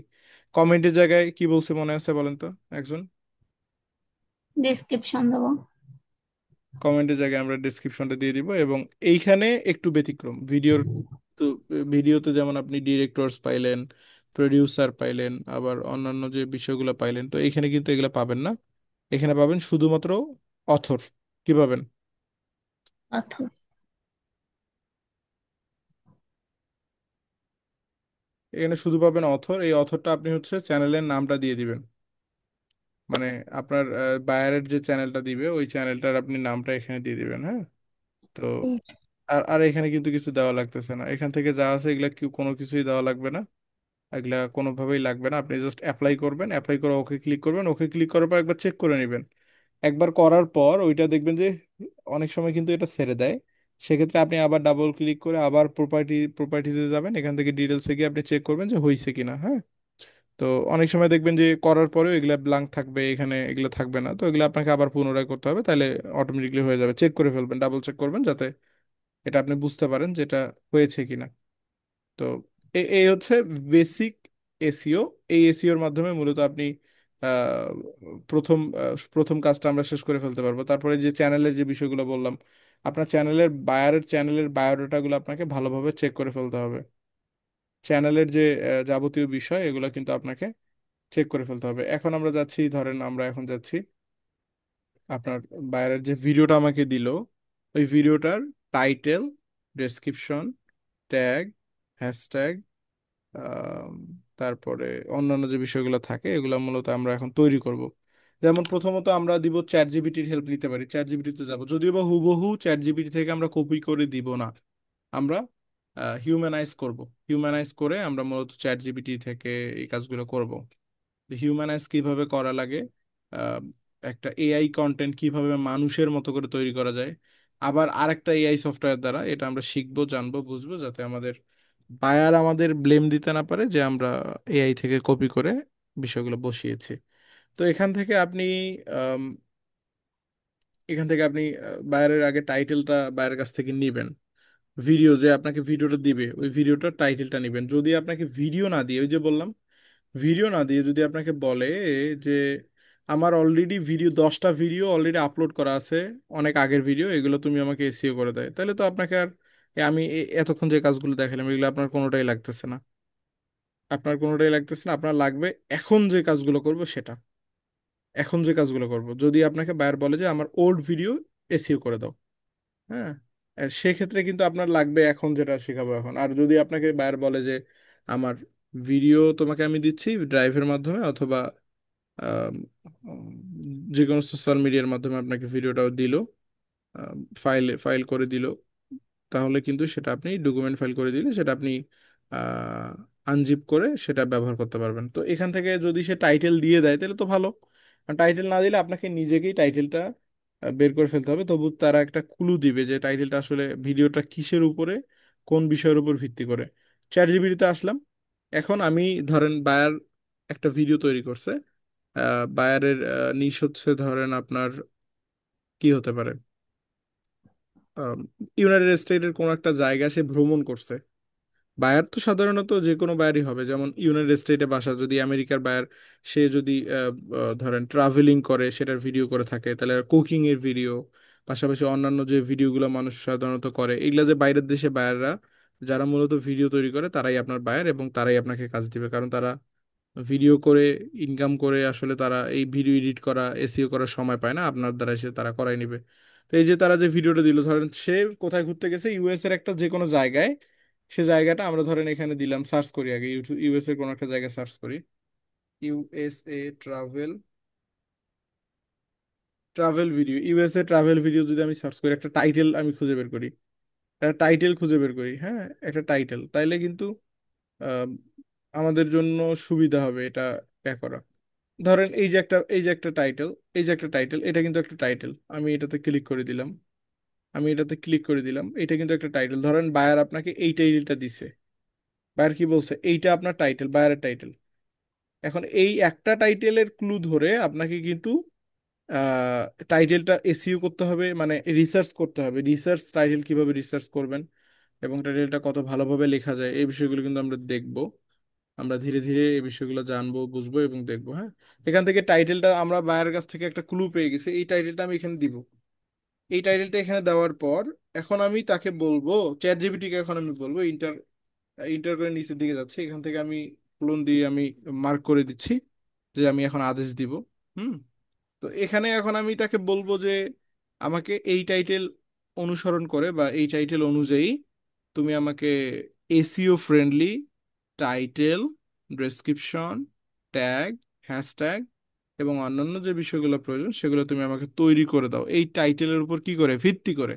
[SPEAKER 1] কমেন্টের জায়গায় কি বলছে মনে আছে বলেন তো একজন?
[SPEAKER 3] ডেসক্রিপশন দেবো।
[SPEAKER 1] কমেন্টের জায়গায় আমরা ডেসক্রিপশনটা দিয়ে দিব। এবং এইখানে একটু ব্যতিক্রম ভিডিওর, তো ভিডিওতে যেমন আপনি ডিরেক্টরস পাইলেন, প্রডিউসার পাইলেন, আবার অন্যান্য যে বিষয়গুলো পাইলেন, তো এখানে কিন্তু এগুলো পাবেন না। এখানে পাবেন শুধুমাত্র অথর। কি পাবেন?
[SPEAKER 3] অথর।
[SPEAKER 1] এখানে শুধু পাবেন অথর। এই অথরটা আপনি হচ্ছে চ্যানেলের নামটা দিয়ে দিবেন। মানে আপনার বায়ারের যে চ্যানেলটা দিবে ওই চ্যানেলটার আপনি নামটা এখানে দিয়ে দিবেন। হ্যাঁ। তো আর আর এখানে কিন্তু কিছু দেওয়া লাগতেছে না। এখান থেকে যা আছে এগুলা কোনো কিছুই দেওয়া লাগবে না। এগুলা কোনোভাবেই লাগবে না। আপনি জাস্ট অ্যাপ্লাই করবেন, অ্যাপ্লাই করে ওকে ক্লিক করবেন। ওকে ক্লিক করার পর একবার চেক করে নেবেন। একবার করার পর ওইটা দেখবেন যে অনেক সময় কিন্তু এটা ছেড়ে দেয়। সেক্ষেত্রে আপনি আবার ডাবল ক্লিক করে আবার প্রপার্টিজে যাবেন। এখান থেকে ডিটেলসে গিয়ে আপনি চেক করবেন যে হয়েছে কিনা। হ্যাঁ। তো অনেক সময় দেখবেন যে করার পরেও এগুলা ব্ল্যাঙ্ক থাকবে, এখানে এগুলো থাকবে না। তো এগুলো আপনাকে আবার পুনরায় করতে হবে, তাহলে অটোমেটিকলি হয়ে যাবে। চেক করে ফেলবেন, ডাবল চেক করবেন, যাতে এটা আপনি বুঝতে পারেন যেটা হয়েছে কিনা। তো এই হচ্ছে বেসিক এসিও। এই এসিওর মাধ্যমে মূলত আপনি আহ, প্রথম কাজটা আমরা শেষ করে ফেলতে পারবো। তারপরে যে চ্যানেলের যে বিষয়গুলো বললাম, আপনার চ্যানেলের বায়োডাটাগুলো আপনাকে ভালোভাবে চেক করে ফেলতে হবে। চ্যানেলের যে যাবতীয় বিষয় এগুলো কিন্তু আপনাকে চেক করে ফেলতে হবে। এখন আমরা যাচ্ছি, ধরেন আমরা এখন যাচ্ছি আপনার বায়ারের যে ভিডিওটা আমাকে দিল, ওই ভিডিওটার টাইটেল, ডেসক্রিপশন, ট্যাগ, হ্যাশট্যাগ, আম, তারপরে অন্যান্য যে বিষয়গুলো থাকে এগুলো মূলত আমরা এখন তৈরি করব। যেমন প্রথমত আমরা দিব চ্যাট জিপিটির হেল্প নিতে পারি, চ্যাট জিপিটিতে যাব। যদিও বা হুবহু চ্যাট জিপিটি থেকে আমরা কপি করে দিব না, আমরা হিউম্যানাইজ করব। হিউম্যানাইজ করে আমরা মূলত চ্যাট জিপিটি থেকে এই কাজগুলো করব। হিউম্যানাইজ কিভাবে করা লাগে, আহ, একটা এআই কন্টেন্ট কিভাবে মানুষের মতো করে তৈরি করা যায়, আবার আরেকটা এআই সফটওয়্যার দ্বারা, এটা আমরা শিখবো, জানবো, বুঝবো, যাতে আমাদের বায়ার আমাদের ব্লেম দিতে না পারে যে আমরা এআই থেকে কপি করে বিষয়গুলো বসিয়েছি। তো আম, এখান থেকে আপনি বায়ারের আগে টাইটেলটা বায়ারের কাছ থেকে নিবেন। ভিডিও যে আপনাকে ভিডিওটা দিবে ওই ভিডিওটার টাইটেলটা নেবেন। যদি আপনাকে ভিডিও না দিয়ে, ওই যে বললাম ভিডিও না দিয়ে যদি আপনাকে বলে যে আমার অলরেডি ভিডিও 10টা ভিডিও অলরেডি আপলোড করা আছে, অনেক আগের ভিডিও, এগুলো তুমি আমাকে এসইও করে দেয়, তাহলে তো আপনাকে আর আমি এতক্ষণ যে কাজগুলো দেখালাম এগুলো আপনার কোনোটাই লাগতেছে না। আপনার কোনোটাই লাগতেছে না, আপনার লাগবে এখন যে কাজগুলো করব সেটা। এখন যে কাজগুলো করব, যদি আপনাকে বায়ার বলে যে আমার ওল্ড ভিডিও এসইও করে দাও, হ্যাঁ, সেক্ষেত্রে কিন্তু আপনার লাগবে এখন যেটা শেখাবো এখন। আর যদি আপনাকে বায়ার বলে যে আমার ভিডিও তোমাকে আমি দিচ্ছি ড্রাইভের মাধ্যমে অথবা আম, যে কোনো সোশ্যাল মিডিয়ার মাধ্যমে আপনাকে ভিডিওটাও দিল, ফাইল করে দিল, তাহলে কিন্তু সেটা আপনি ডকুমেন্ট ফাইল করে দিলে সেটা আপনি আনজিপ করে সেটা ব্যবহার করতে পারবেন। তো এখান থেকে যদি সে টাইটেল দিয়ে দেয় তাহলে তো ভালো, আর টাইটেল না দিলে আপনাকে নিজেকেই টাইটেলটা বের করে ফেলতে হবে। তবু তারা একটা ক্লু দিবে যে টাইটেলটা আসলে ভিডিওটা কিসের উপরে, কোন বিষয়ের উপর ভিত্তি করে। চ্যাট জিপিটিতে আসলাম, এখন আমি ধরেন বায়ার একটা ভিডিও তৈরি করছে, বায়ারের নিশ হচ্ছে ধরেন আপনার কি হতে পারে, ইউনাইটেড স্টেটের কোন একটা জায়গা সে ভ্রমণ করছে। বায়ার তো সাধারণত যে কোনো বায়ারই হবে, যেমন ইউনাইটেড স্টেটে বাসা যদি আমেরিকার বায়ার, সে যদি ধরেন ট্রাভেলিং করে সেটার ভিডিও করে থাকে তাহলে কুকিং এর ভিডিও, পাশাপাশি অন্যান্য যে ভিডিওগুলো মানুষ সাধারণত করে, এগুলা যে বাইরের দেশে বায়াররা যারা মূলত ভিডিও তৈরি করে তারাই আপনার বায়ার এবং তারাই আপনাকে কাজ দিবে, কারণ তারা ভিডিও করে ইনকাম করে আসলে তারা এই ভিডিও এডিট করা এসইও করার সময় পায় না, আপনার দ্বারা এসে তারা করাই নিবে। তো এই যে তারা যে ভিডিওটা দিল, ধরেন সে কোথায় ঘুরতে গেছে, ইউএস এর একটা যে কোনো জায়গায়, সে জায়গাটা আমরা ধরেন এখানে দিলাম, সার্চ করি আগে ইউটিউব ইউএস এর কোনো একটা জায়গায় সার্চ করি, USA travel, travel video, USA travel video যদি আমি সার্চ করি, একটা টাইটেল আমি খুঁজে বের করি, একটা টাইটেল খুঁজে বের করি, হ্যাঁ, একটা টাইটেল, তাইলে কিন্তু আহ, আমাদের জন্য সুবিধা হবে এটা করা। ধরেন এই যে একটা টাইটেল, এই যে একটা টাইটেল, এটা কিন্তু একটা টাইটেল, আমি এটাতে ক্লিক করে দিলাম, আমি এটাতে ক্লিক করে দিলাম, এটা কিন্তু একটা টাইটেল। ধরেন বায়ার আপনাকে এই টাইটেলটা দিছে, বায়ার কি বলছে এইটা আপনার টাইটেল, বায়ারের টাইটেল। এখন এই একটা টাইটেলের ক্লু ধরে আপনাকে কিন্তু টাইটেলটা এসইও করতে হবে, মানে রিসার্চ করতে হবে, রিসার্চ টাইটেল কিভাবে রিসার্চ করবেন এবং টাইটেলটা কত ভালোভাবে লেখা যায় এই বিষয়গুলো কিন্তু আমরা দেখব। আমরা ধীরে ধীরে এই বিষয়গুলো জানবো, বুঝবো এবং দেখবো, হ্যাঁ। এখান থেকে টাইটেলটা আমরা বায়ার কাছ থেকে একটা ক্লু পেয়ে গেছি, এই টাইটেলটা আমি এখানে দিব। এই টাইটেলটা এখানে দেওয়ার পর এখন আমি তাকে বলবো, চ্যাট জিপিটিকে এখন আমি বলবো ইন্টার, ইন্টার করে নিচের দিকে যাচ্ছে, এখান থেকে আমি ক্লোন দিয়ে আমি মার্ক করে দিচ্ছি যে আমি এখন আদেশ দিব। হুম। তো এখানে এখন আমি তাকে বলবো যে আমাকে এই টাইটেল অনুসরণ করে বা এই টাইটেল অনুযায়ী তুমি আমাকে SEO friendly title, description, tag, hashtag এবং অন্যান্য যে বিষয়গুলো প্রয়োজন সেগুলো তুমি আমাকে তৈরি করে দাও এই টাইটেলের উপর কি করে ভিত্তি করে।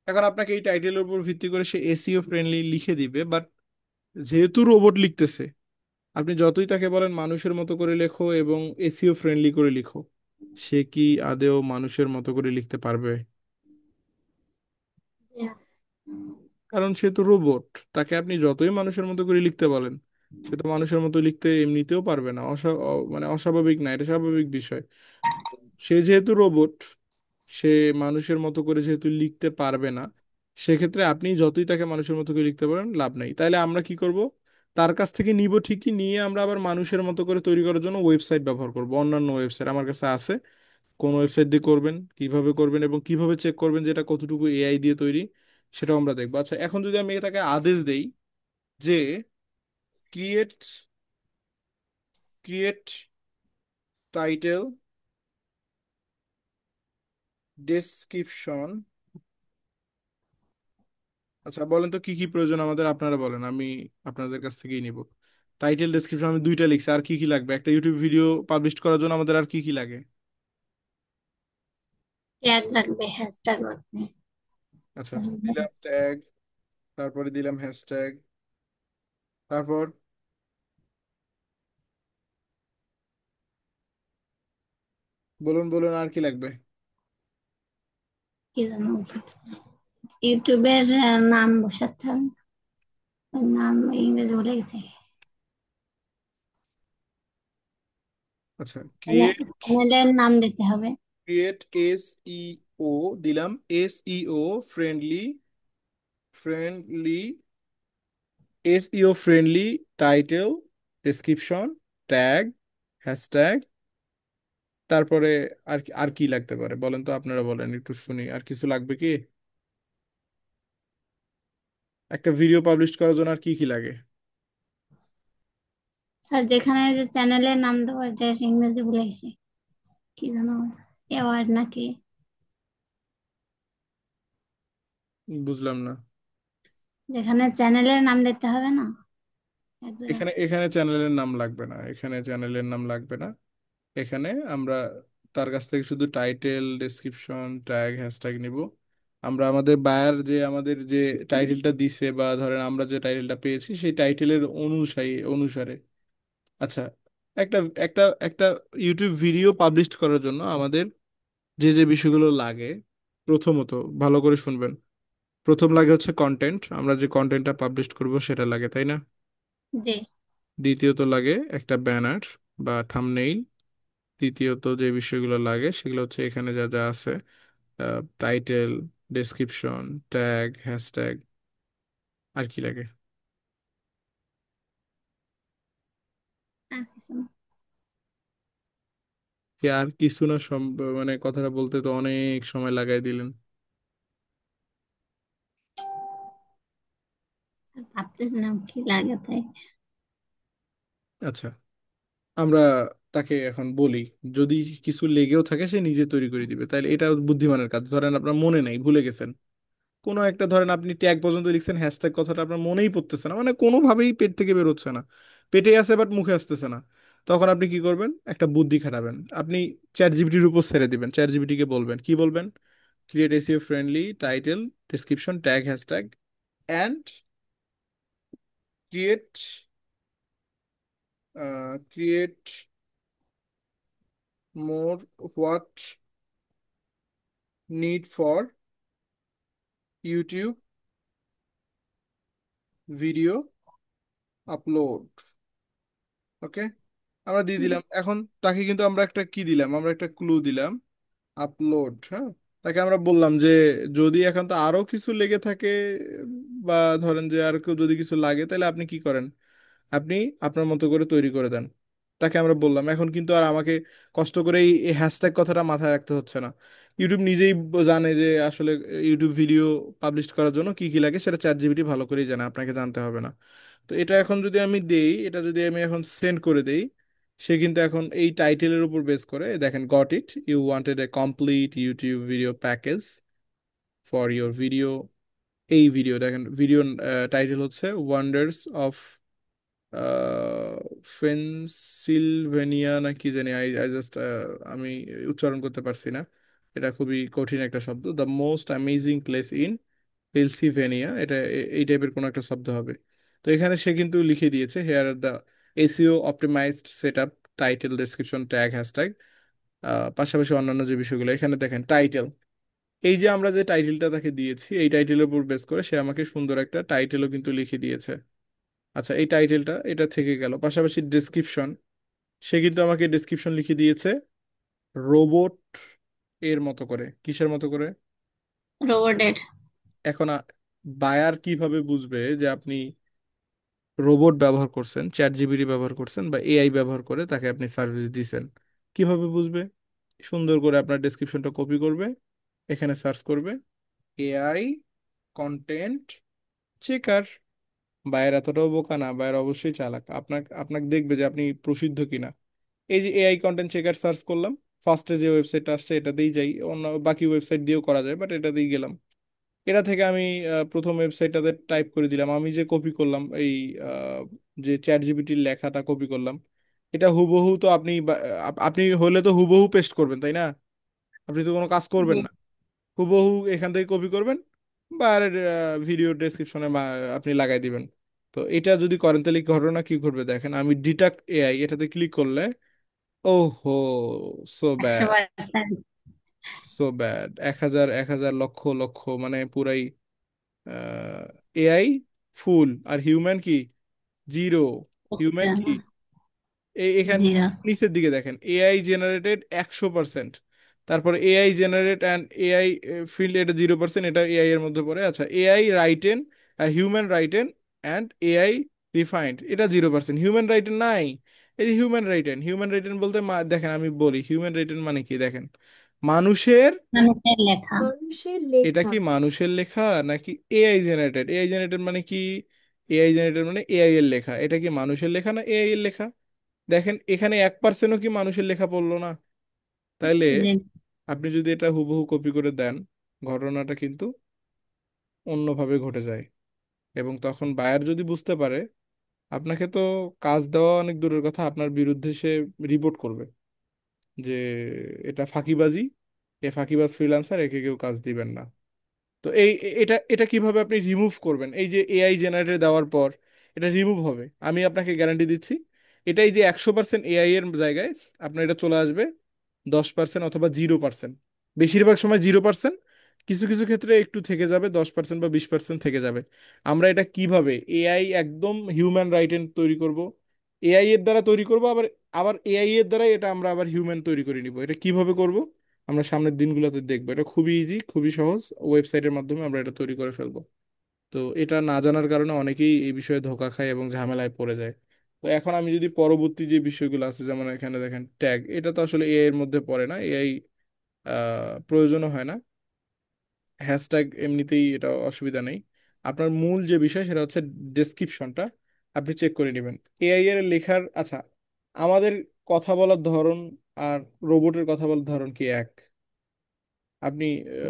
[SPEAKER 1] এখন আপনাকে এই টাইটেলের উপর ভিত্তি করে সে এসইও ফ্রেন্ডলি লিখে দিবে, বাট যেহেতু রোবট লিখতেছে, আপনি যতই তাকে বলেন মানুষের মতো করে লেখো এবং এসইও ফ্রেন্ডলি করে লিখো, সে কি আদেও মানুষের মতো করে লিখতে পারবে? কারণ সে তো রোবট, তাকে আপনি যতই মানুষের মতো করে লিখতে বলেন সে তো মানুষের মতো লিখতে এমনিতেও পারবে না, মানে অস্বাভাবিক না, এটা স্বাভাবিক বিষয়। সে যেহেতু রোবট, সে মানুষের মতো করে যেহেতু লিখতে পারবে না, সেক্ষেত্রে আপনি যতই তাকে মানুষের মতো করে লিখতে পারেন লাভ নেই। তাইলে আমরা কি করব, তার কাছ থেকে নিব ঠিকই, নিয়ে আমরা আবার মানুষের মতো করে তৈরি করার জন্য ওয়েবসাইট ব্যবহার করব, অন্যান্য ওয়েবসাইট আমার কাছে আছে। কোন ওয়েবসাইট দিয়ে করবেন, কিভাবে করবেন এবং কিভাবে চেক করবেন যেটা কতটুকু এআই দিয়ে তৈরি, সেটাও আমরা দেখবো। আচ্ছা, এখন যদি আমি তাকে আদেশ দেই যে ক্রিয়েট ক্রিয়েট টাইটেল, ডেসক্রিপশন, আচ্ছা বলেন তো কি কি প্রয়োজন আমাদের, আপনারা বলেন, আমি আপনাদের কাছ থেকেই নিব। টাইটেল ডেসক্রিপশন আমি দুইটা লিখছি, আর কি কি লাগবে একটা ইউটিউব ভিডিও পাবলিশ করার জন্য আমাদের আর কি কি লাগে?
[SPEAKER 3] ট্যাগ লাগবে, হ্যাশট্যাগ লাগবে।
[SPEAKER 1] আচ্ছা, দিলাম ট্যাগ, তারপরে দিলাম হ্যাশট্যাগ, তারপর বলুন বলুন আর কি লাগবে?
[SPEAKER 3] কি জানো, ইউটিউবের নাম বসাতে হবে, ওর নাম ইংরেজি ভুলে গেছে।
[SPEAKER 1] আচ্ছা, ক্রিয়েট,
[SPEAKER 3] চ্যানেলের নাম দিতে হবে।
[SPEAKER 1] ক্রিয়েট এস ই ও, দিলাম S E O friendly friendly, SEO friendly title, description, tag, hashtag, তারপরে আর কি লাগতে পারে বলেন তো, আপনারা বলেন একটু শুনি, আর কিছু লাগবে কি? একটা ভিডিও পাবলিশ করার জন্য আর কি কি লাগে?
[SPEAKER 3] স্যার যেখানে যে চ্যানেলের নাম দেবো এটা ইংরেজি ভুলে গেছি, কি জানো, অ্যাওয়ার্ড নাকি,
[SPEAKER 1] বুঝলাম না।
[SPEAKER 3] যেখানে চ্যানেলের নাম দিতে হবে না এক জায়গায়।
[SPEAKER 1] এখানে এখানে চ্যানেলের নাম লাগবে না, এখানে চ্যানেলের নাম লাগবে না। এখানে আমরা তার কাছ থেকে শুধু টাইটেল, ডেসক্রিপশন, ট্যাগ, হ্যাশট্যাগ নিব। আমরা আমাদের বায়ার যে আমাদের যে টাইটেলটা দিছে, বা ধরেন আমরা যে টাইটেলটা পেয়েছি সেই টাইটেলের অনুসারে। আচ্ছা, একটা একটা একটা ইউটিউব ভিডিও পাবলিশ করার জন্য আমাদের যে যে বিষয়গুলো লাগে, প্রথমত ভালো করে শুনবেন। প্রথম লাগে হচ্ছে কন্টেন্ট, আমরা যে কন্টেন্টটা পাবলিশ করব সেটা লাগে, তাই না?
[SPEAKER 3] জি।
[SPEAKER 1] দ্বিতীয়ত লাগে একটা ব্যানার বা থাম্বনেইল। তৃতীয়ত যে বিষয়গুলো লাগে সেগুলো হচ্ছে এখানে যা যা আছে, টাইটেল, ডেসক্রিপশন, ট্যাগ, হ্যাশট্যাগ। আর কি লাগে?
[SPEAKER 3] আর কিছু না।
[SPEAKER 1] আর কিছু না, মানে কথাটা বলতে তো অনেক সময় লাগাই দিলেন।
[SPEAKER 3] স্যার ভাবতেছিলাম কি লাগে তাই।
[SPEAKER 1] আচ্ছা, আমরা তাকে এখন বলি, যদি কিছু লেগেও থাকে সে নিজে তৈরি করে দিবে, তাহলে এটা বুদ্ধিমানের কাজ। ধরেন আপনার মনে নাই, ভুলে গেছেন কোনো একটা, ধরেন আপনি ট্যাগ পর্যন্ত লিখছেন, হ্যাশট্যাগ কথাটা আপনার মনেই পড়তেছে না, মানে কোনোভাবেই পেট থেকে বেরোচ্ছে না, পেটে আছে বাট মুখে আসতেছে না। তখন আপনি কি করবেন? একটা বুদ্ধি খাটাবেন। আপনি চ্যাট জিপিটির উপর ছেড়ে দিবেন, চ্যাট জিপিটিকে বলবেন, কি বলবেন? Create SEO friendly title, description, tag, hashtag, and create create more what need for YouTube video upload. Okay, আমরা দিয়ে
[SPEAKER 3] জি।
[SPEAKER 1] দিলাম। এখন তাকে কিন্তু আমরা একটা কি দিলাম, আমরা একটা ক্লু দিলাম, আপলোড। হ্যাঁ, তাকে আমরা বললাম যে যদি এখন তো আরো কিছু লেগে থাকে, বা ধরেন যে আর কেউ যদি কিছু লাগে, তাহলে আপনি কি করেন? আপনি আপনার মতো করে তৈরি করে দেন। তাকে আমরা বললাম, এখন কিন্তু আর আমাকে কষ্ট করে এই হ্যাশট্যাগ কথাটা মাথায় রাখতে হচ্ছে না। ইউটিউব নিজেই জানে যে আসলে ইউটিউব ভিডিও পাবলিশ করার জন্য কি কি লাগে, সেটা চ্যাট জিপিটি ভালো করেই জানে, আপনাকে জানতে হবে না। তো এটা এখন যদি আমি দেই, এটা যদি আমি এখন সেন্ড করে দেই, সে কিন্তু এখন এই টাইটেলের উপর বেস করে, দেখেন, got it, you wanted a complete YouTube video package for your video. এই ভিডিও দেখেন, ভিডিও টাইটেল হচ্ছে ওয়ান্ডার্স অফ পেনসিলভেনিয়া না কি জানি, আই আই জাস্ট, আমি উচ্চারণ করতে পারছি না, এটা খুবই কঠিন একটা শব্দ। The most amazing place in Pennsylvania, এটা এই টাইপের কোনো একটা শব্দ হবে। তো এখানে সে কিন্তু লিখে দিয়েছে, here are the SEO optimised set up, title, description, tag, hashtag, পাশাপাশি অন্যান্য যে বিষয়গুলো এখানে দেখেন, টাইটেল। এই যে আমরা যে টাইটেলটা তাকে দিয়েছি, এই টাইটেলের উপর বেস করে সে আমাকে সুন্দর একটা টাইটেলও কিন্তু লিখে দিয়েছে। আচ্ছা, এই টাইটেলটা এটা থেকে গেল, পাশাপাশি ডেসক্রিপশন, সে কিন্তু আমাকে ডেসক্রিপশন লিখে দিয়েছে রোবট এর মতো করে। কিসের মতো করে?
[SPEAKER 3] রোবটের।
[SPEAKER 1] এখন বায়ার কিভাবে বুঝবে যে আপনি রোবট ব্যবহার করছেন, চ্যাট জিপিটি ব্যবহার করছেন, বা এআই ব্যবহার করে তাকে আপনি সার্ভিস দিছেন? কিভাবে বুঝবে? সুন্দর করে আপনার ডেসক্রিপশনটা কপি করবে, এখানে সার্চ করবে এআই কন্টেন্ট চেকার। বায়ের এতটাও বোকা না, বায়ের অবশ্যই চালাক। আপনাকে আপনাকে দেখবে যে আপনি প্রসিদ্ধ কিনা। এই যে এআই কন্টেন্ট চেকার সার্চ করলাম, ফার্স্টে যে ওয়েবসাইটটা আসছে এটাতেই যাই, অন্য বাকি ওয়েবসাইট দিয়েও করা যায়, বাট এটাতেই গেলাম। এটা থেকে আমি প্রথম ওয়েবসাইটটাতে টাইপ করে দিলাম, আমি যে কপি করলাম এই যে চ্যাট জিপিটির লেখাটা কপি করলাম, এটা হুবহু তো আপনি আপনি হলে তো হুবহু পেস্ট করবেন, তাই না? আপনি তো কোনো কাজ করবেন
[SPEAKER 3] জি।
[SPEAKER 1] না, হুবহু এখান থেকে কপি করবেন, বা ভিডিও ডেসক্রিপশনে আপনি লাগাই দিবেন। তো এটা যদি করেন তাহলে ঘটনা কি ঘটবে দেখেন, আমি ডিটাক্ট এআই এটাতে ক্লিক করলে, ওহো, সো
[SPEAKER 3] একশো
[SPEAKER 1] bad,
[SPEAKER 3] percent
[SPEAKER 1] so bad, 1,000 1,000 lakh lakh, মানে পুরাই এআই ফুল, আর হিউম্যান কি? জিরো। হিউম্যান কি? এই এখান
[SPEAKER 3] জিরো।
[SPEAKER 1] নিচের দিকে দেখেন, এআই জেনারেটেড 100%, তারপর AI generate and AI field, এটা 0%, এটা এআই এর মধ্যে পড়ে। আচ্ছা, AI written, human written and AI refined, এটা 0%। হিউম্যান রাইটেন নাই। এই যে হিউম্যান রাইটেন, হিউম্যান রাইটেন বলতে দেখেন আমি বলি হিউম্যান রাইটেন মানে কি দেখেন, মানুষের,
[SPEAKER 3] মানুষের লেখা।
[SPEAKER 2] মানুষের
[SPEAKER 1] এটা
[SPEAKER 2] লেখা।
[SPEAKER 1] কি মানুষের লেখা নাকি এআই জেনারেটেড? এআই জেনারেটেড মানে কি? এআই জেনারেটেড মানে এআই এর লেখা। এটা কি মানুষের লেখা না এআই এর লেখা? দেখেন এখানে 1%ও কি মানুষের লেখা পড়লো না? তাইলে
[SPEAKER 3] জি।
[SPEAKER 1] আপনি যদি এটা হুবহু কপি করে দেন, ঘটনাটা কিন্তু অন্যভাবে ঘটে যায়। এবং তখন বায়ার যদি বুঝতে পারে, আপনাকে তো কাজ দেওয়া অনেক দূরের কথা, আপনার বিরুদ্ধে সে রিপোর্ট করবে যে এটা ফাঁকিবাজি, এ ফাঁকিবাজ ফ্রিল্যান্সার, একে কেউ কাজ দিবেন না। তো এটা এটা কিভাবে আপনি রিমুভ করবেন? এই যে এআই জেনারেটর দেওয়ার পর এটা রিমুভ হবে, আমি আপনাকে গ্যারান্টি দিচ্ছি। এটাই যে 100% এআই এর জায়গায় আপনার এটা চলে আসবে 10% অথবা 0%। বেশিরভাগ সময় 0%, কিছু কিছু ক্ষেত্রে একটু থেকে যাবে 10% বা 20% থেকে যাবে। আমরা এটা কিভাবে এআই একদম হিউম্যান রাইটেন তৈরি করব, এআই এর দ্বারা তৈরি করব, আবার আবার এআই এর দ্বারা এটা আমরা আবার হিউম্যান তৈরি করে নিব। এটা কিভাবে করব আমরা সামনের দিনগুলোতে দেখবো। এটা খুবই ইজি, খুবই সহজ, ওয়েবসাইটের মাধ্যমে আমরা এটা তৈরি করে ফেলবো। তো এটা না জানার কারণে অনেকেই এই বিষয়ে ধোঁকা খায় এবং ঝামেলায় পড়ে যায়। তো এখন আমি যদি পরবর্তী যে বিষয়গুলো আছে, যেমন এখানে দেখেন ট্যাগ, এটা তো আসলে এআই এর মধ্যে পড়ে না, এআই প্রয়োজনও হয় না। হ্যাশট্যাগ এমনিতেই এটা অসুবিধা নেই। আপনার মূল যে বিষয় সেটা হচ্ছে ডেসক্রিপশনটা আপনি চেক করে নেবেন এআই এর লেখার। আচ্ছা, আমাদের কথা বলার ধরন আর রোবটের কথা বলার ধরন কি এক? আপনি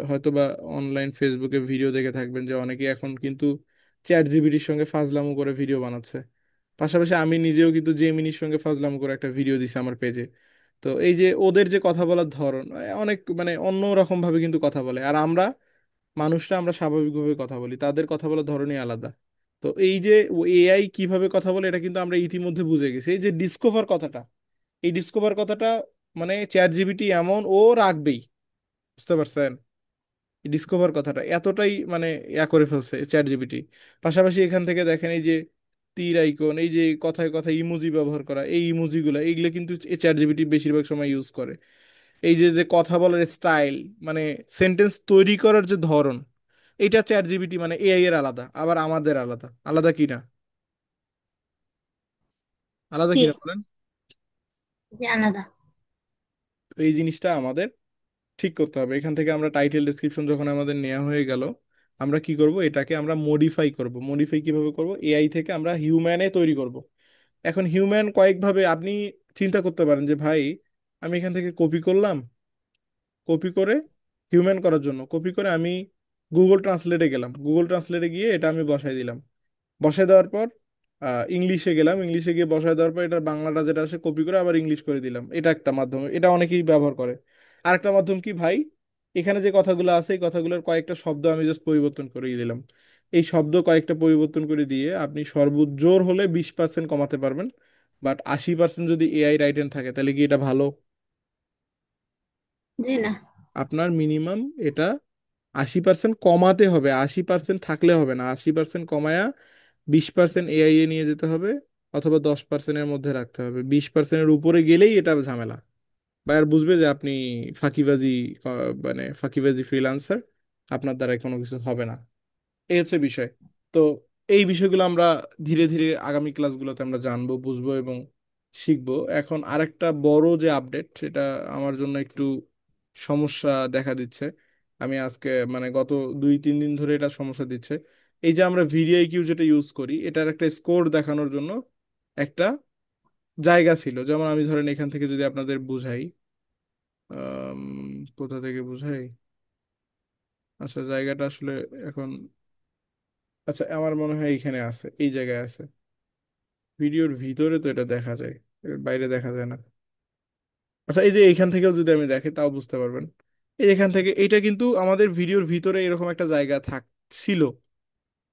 [SPEAKER 1] হয়তো বা অনলাইন ফেসবুকে ভিডিও দেখে থাকবেন যে অনেকে এখন কিন্তু চ্যাট জিপিটির সঙ্গে ফাজলামো করে ভিডিও বানাচ্ছে। পাশাপাশি আমি নিজেও কিন্তু জেমিনির সঙ্গে ফাজলামো করে একটা ভিডিও দিছি আমার পেজে। তো এই যে ওদের যে কথা বলার ধরন, অনেক মানে অন্য রকম ভাবে কিন্তু কথা বলে, আর আমরা মানুষরা আমরা স্বাভাবিকভাবে কথা বলি, তাদের কথা বলার ধরনই আলাদা। তো এই যে এআই কিভাবে কথা বলে এটা কিন্তু আমরা ইতিমধ্যে বুঝে গেছি। এই যে ডিসকভার কথাটা, এই ডিসকভার কথাটা মানে চ্যাট জিপিটি এমন ও রাখবেই, বুঝতে পারছেন? ডিসকভার কথাটা এতটাই মানে ইয়া করে ফেলছে চ্যাট জিপিটি। পাশাপাশি এখান থেকে দেখেন এই যে তীর আইকন, এই যে কথায় কথায় ইমোজি ব্যবহার করা, এই ইমোজিগুলো এইগুলো কিন্তু চ্যাট জিপিটি বেশিরভাগ সময় ইউজ করে। এই যে যে কথা বলার স্টাইল, মানে সেন্টেন্স তৈরি করার যে ধরন, এটা চ্যাট জিপিটি মানে এআই এর আলাদা, আবার আমাদের আলাদা। আলাদা কিনা? আলাদা
[SPEAKER 3] জি।
[SPEAKER 1] কিনা বলেন?
[SPEAKER 3] জি, আলাদা।
[SPEAKER 1] তো এই জিনিসটা আমাদের ঠিক করতে হবে। এখান থেকে আমরা টাইটেল ডেসক্রিপশন যখন আমাদের নেওয়া হয়ে গেল, আমরা কি করব, এটাকে আমরা মডিফাই করব। মডিফাই কিভাবে করব? এআই থেকে আমরা হিউম্যানে তৈরি করব। এখন হিউম্যান কয়েকভাবে আপনি চিন্তা করতে পারেন যে ভাই, আমি এখান থেকে কপি করলাম, কপি করে হিউম্যান করার জন্য কপি করে আমি গুগল ট্রান্সলেটে গেলাম, গুগল ট্রান্সলেটে গিয়ে এটা আমি বসাই দিলাম। বসায় দেওয়ার পর ইংলিশে গেলাম, ইংলিশে গিয়ে বসায় দেওয়ার পর এটার বাংলাটা যেটা আছে কপি করে আবার ইংলিশ করে দিলাম। এটা একটা মাধ্যম, এটা অনেকেই ব্যবহার করে। আরেকটা মাধ্যম কি ভাই, এখানে যে কথাগুলো আছে এই কথাগুলোর কয়েকটা শব্দ আমি জাস্ট পরিবর্তন করে দিলাম। এই শব্দ কয়েকটা পরিবর্তন করে দিয়ে আপনি সর্বোচ্চ হলে 20% কমাতে পারবেন। বাট 80% যদি এআই রাইটেন থাকে তাহলে কি এটা ভালো?
[SPEAKER 3] জি না।
[SPEAKER 1] আপনার মিনিমাম এটা 80% কমাতে হবে, 80% থাকলে হবে না, 80% কমায়া 20% এআই এ নিয়ে যেতে হবে, অথবা 10%-এর মধ্যে রাখতে হবে। 20%-এর উপরে গেলেই এটা ঝামেলা। বায়ার বুঝবে যে আপনি ফাঁকিবাজি, মানে ফাঁকিবাজি ফ্রিল্যান্সার, আপনার দ্বারা কোনো কিছু হবে না। এই হচ্ছে বিষয়। তো এই বিষয়গুলো আমরা ধীরে ধীরে আগামী ক্লাসগুলোতে আমরা জানবো, বুঝবো এবং শিখবো। এখন আরেকটা বড় যে আপডেট, সেটা আমার জন্য একটু সমস্যা দেখা দিচ্ছে। আমি আজকে মানে গত 2-3 দিন ধরে এটা সমস্যা দিচ্ছে। এই যে আমরা ভিডিআইকিউ যেটা ইউজ করি, এটার একটা স্কোর দেখানোর জন্য একটা জায়গা ছিল। যেমন আমি ধরেন এখান থেকে যদি আপনাদের বুঝাই, আম, কোথা থেকে বুঝাই, আচ্ছা জায়গাটা আসলে এখন, আচ্ছা আমার মনে হয় এইখানে আছে, এই জায়গায় আছে। ভিডিওর ভিতরে তো এটা দেখা যায়, এর বাইরে দেখা যায় না। আচ্ছা এই যে এইখান থেকেও যদি আমি দেখি তাও বুঝতে পারবেন। এই এখান থেকে এইটা কিন্তু আমাদের ভিডিওর ভিতরে এরকম একটা জায়গা ছিল।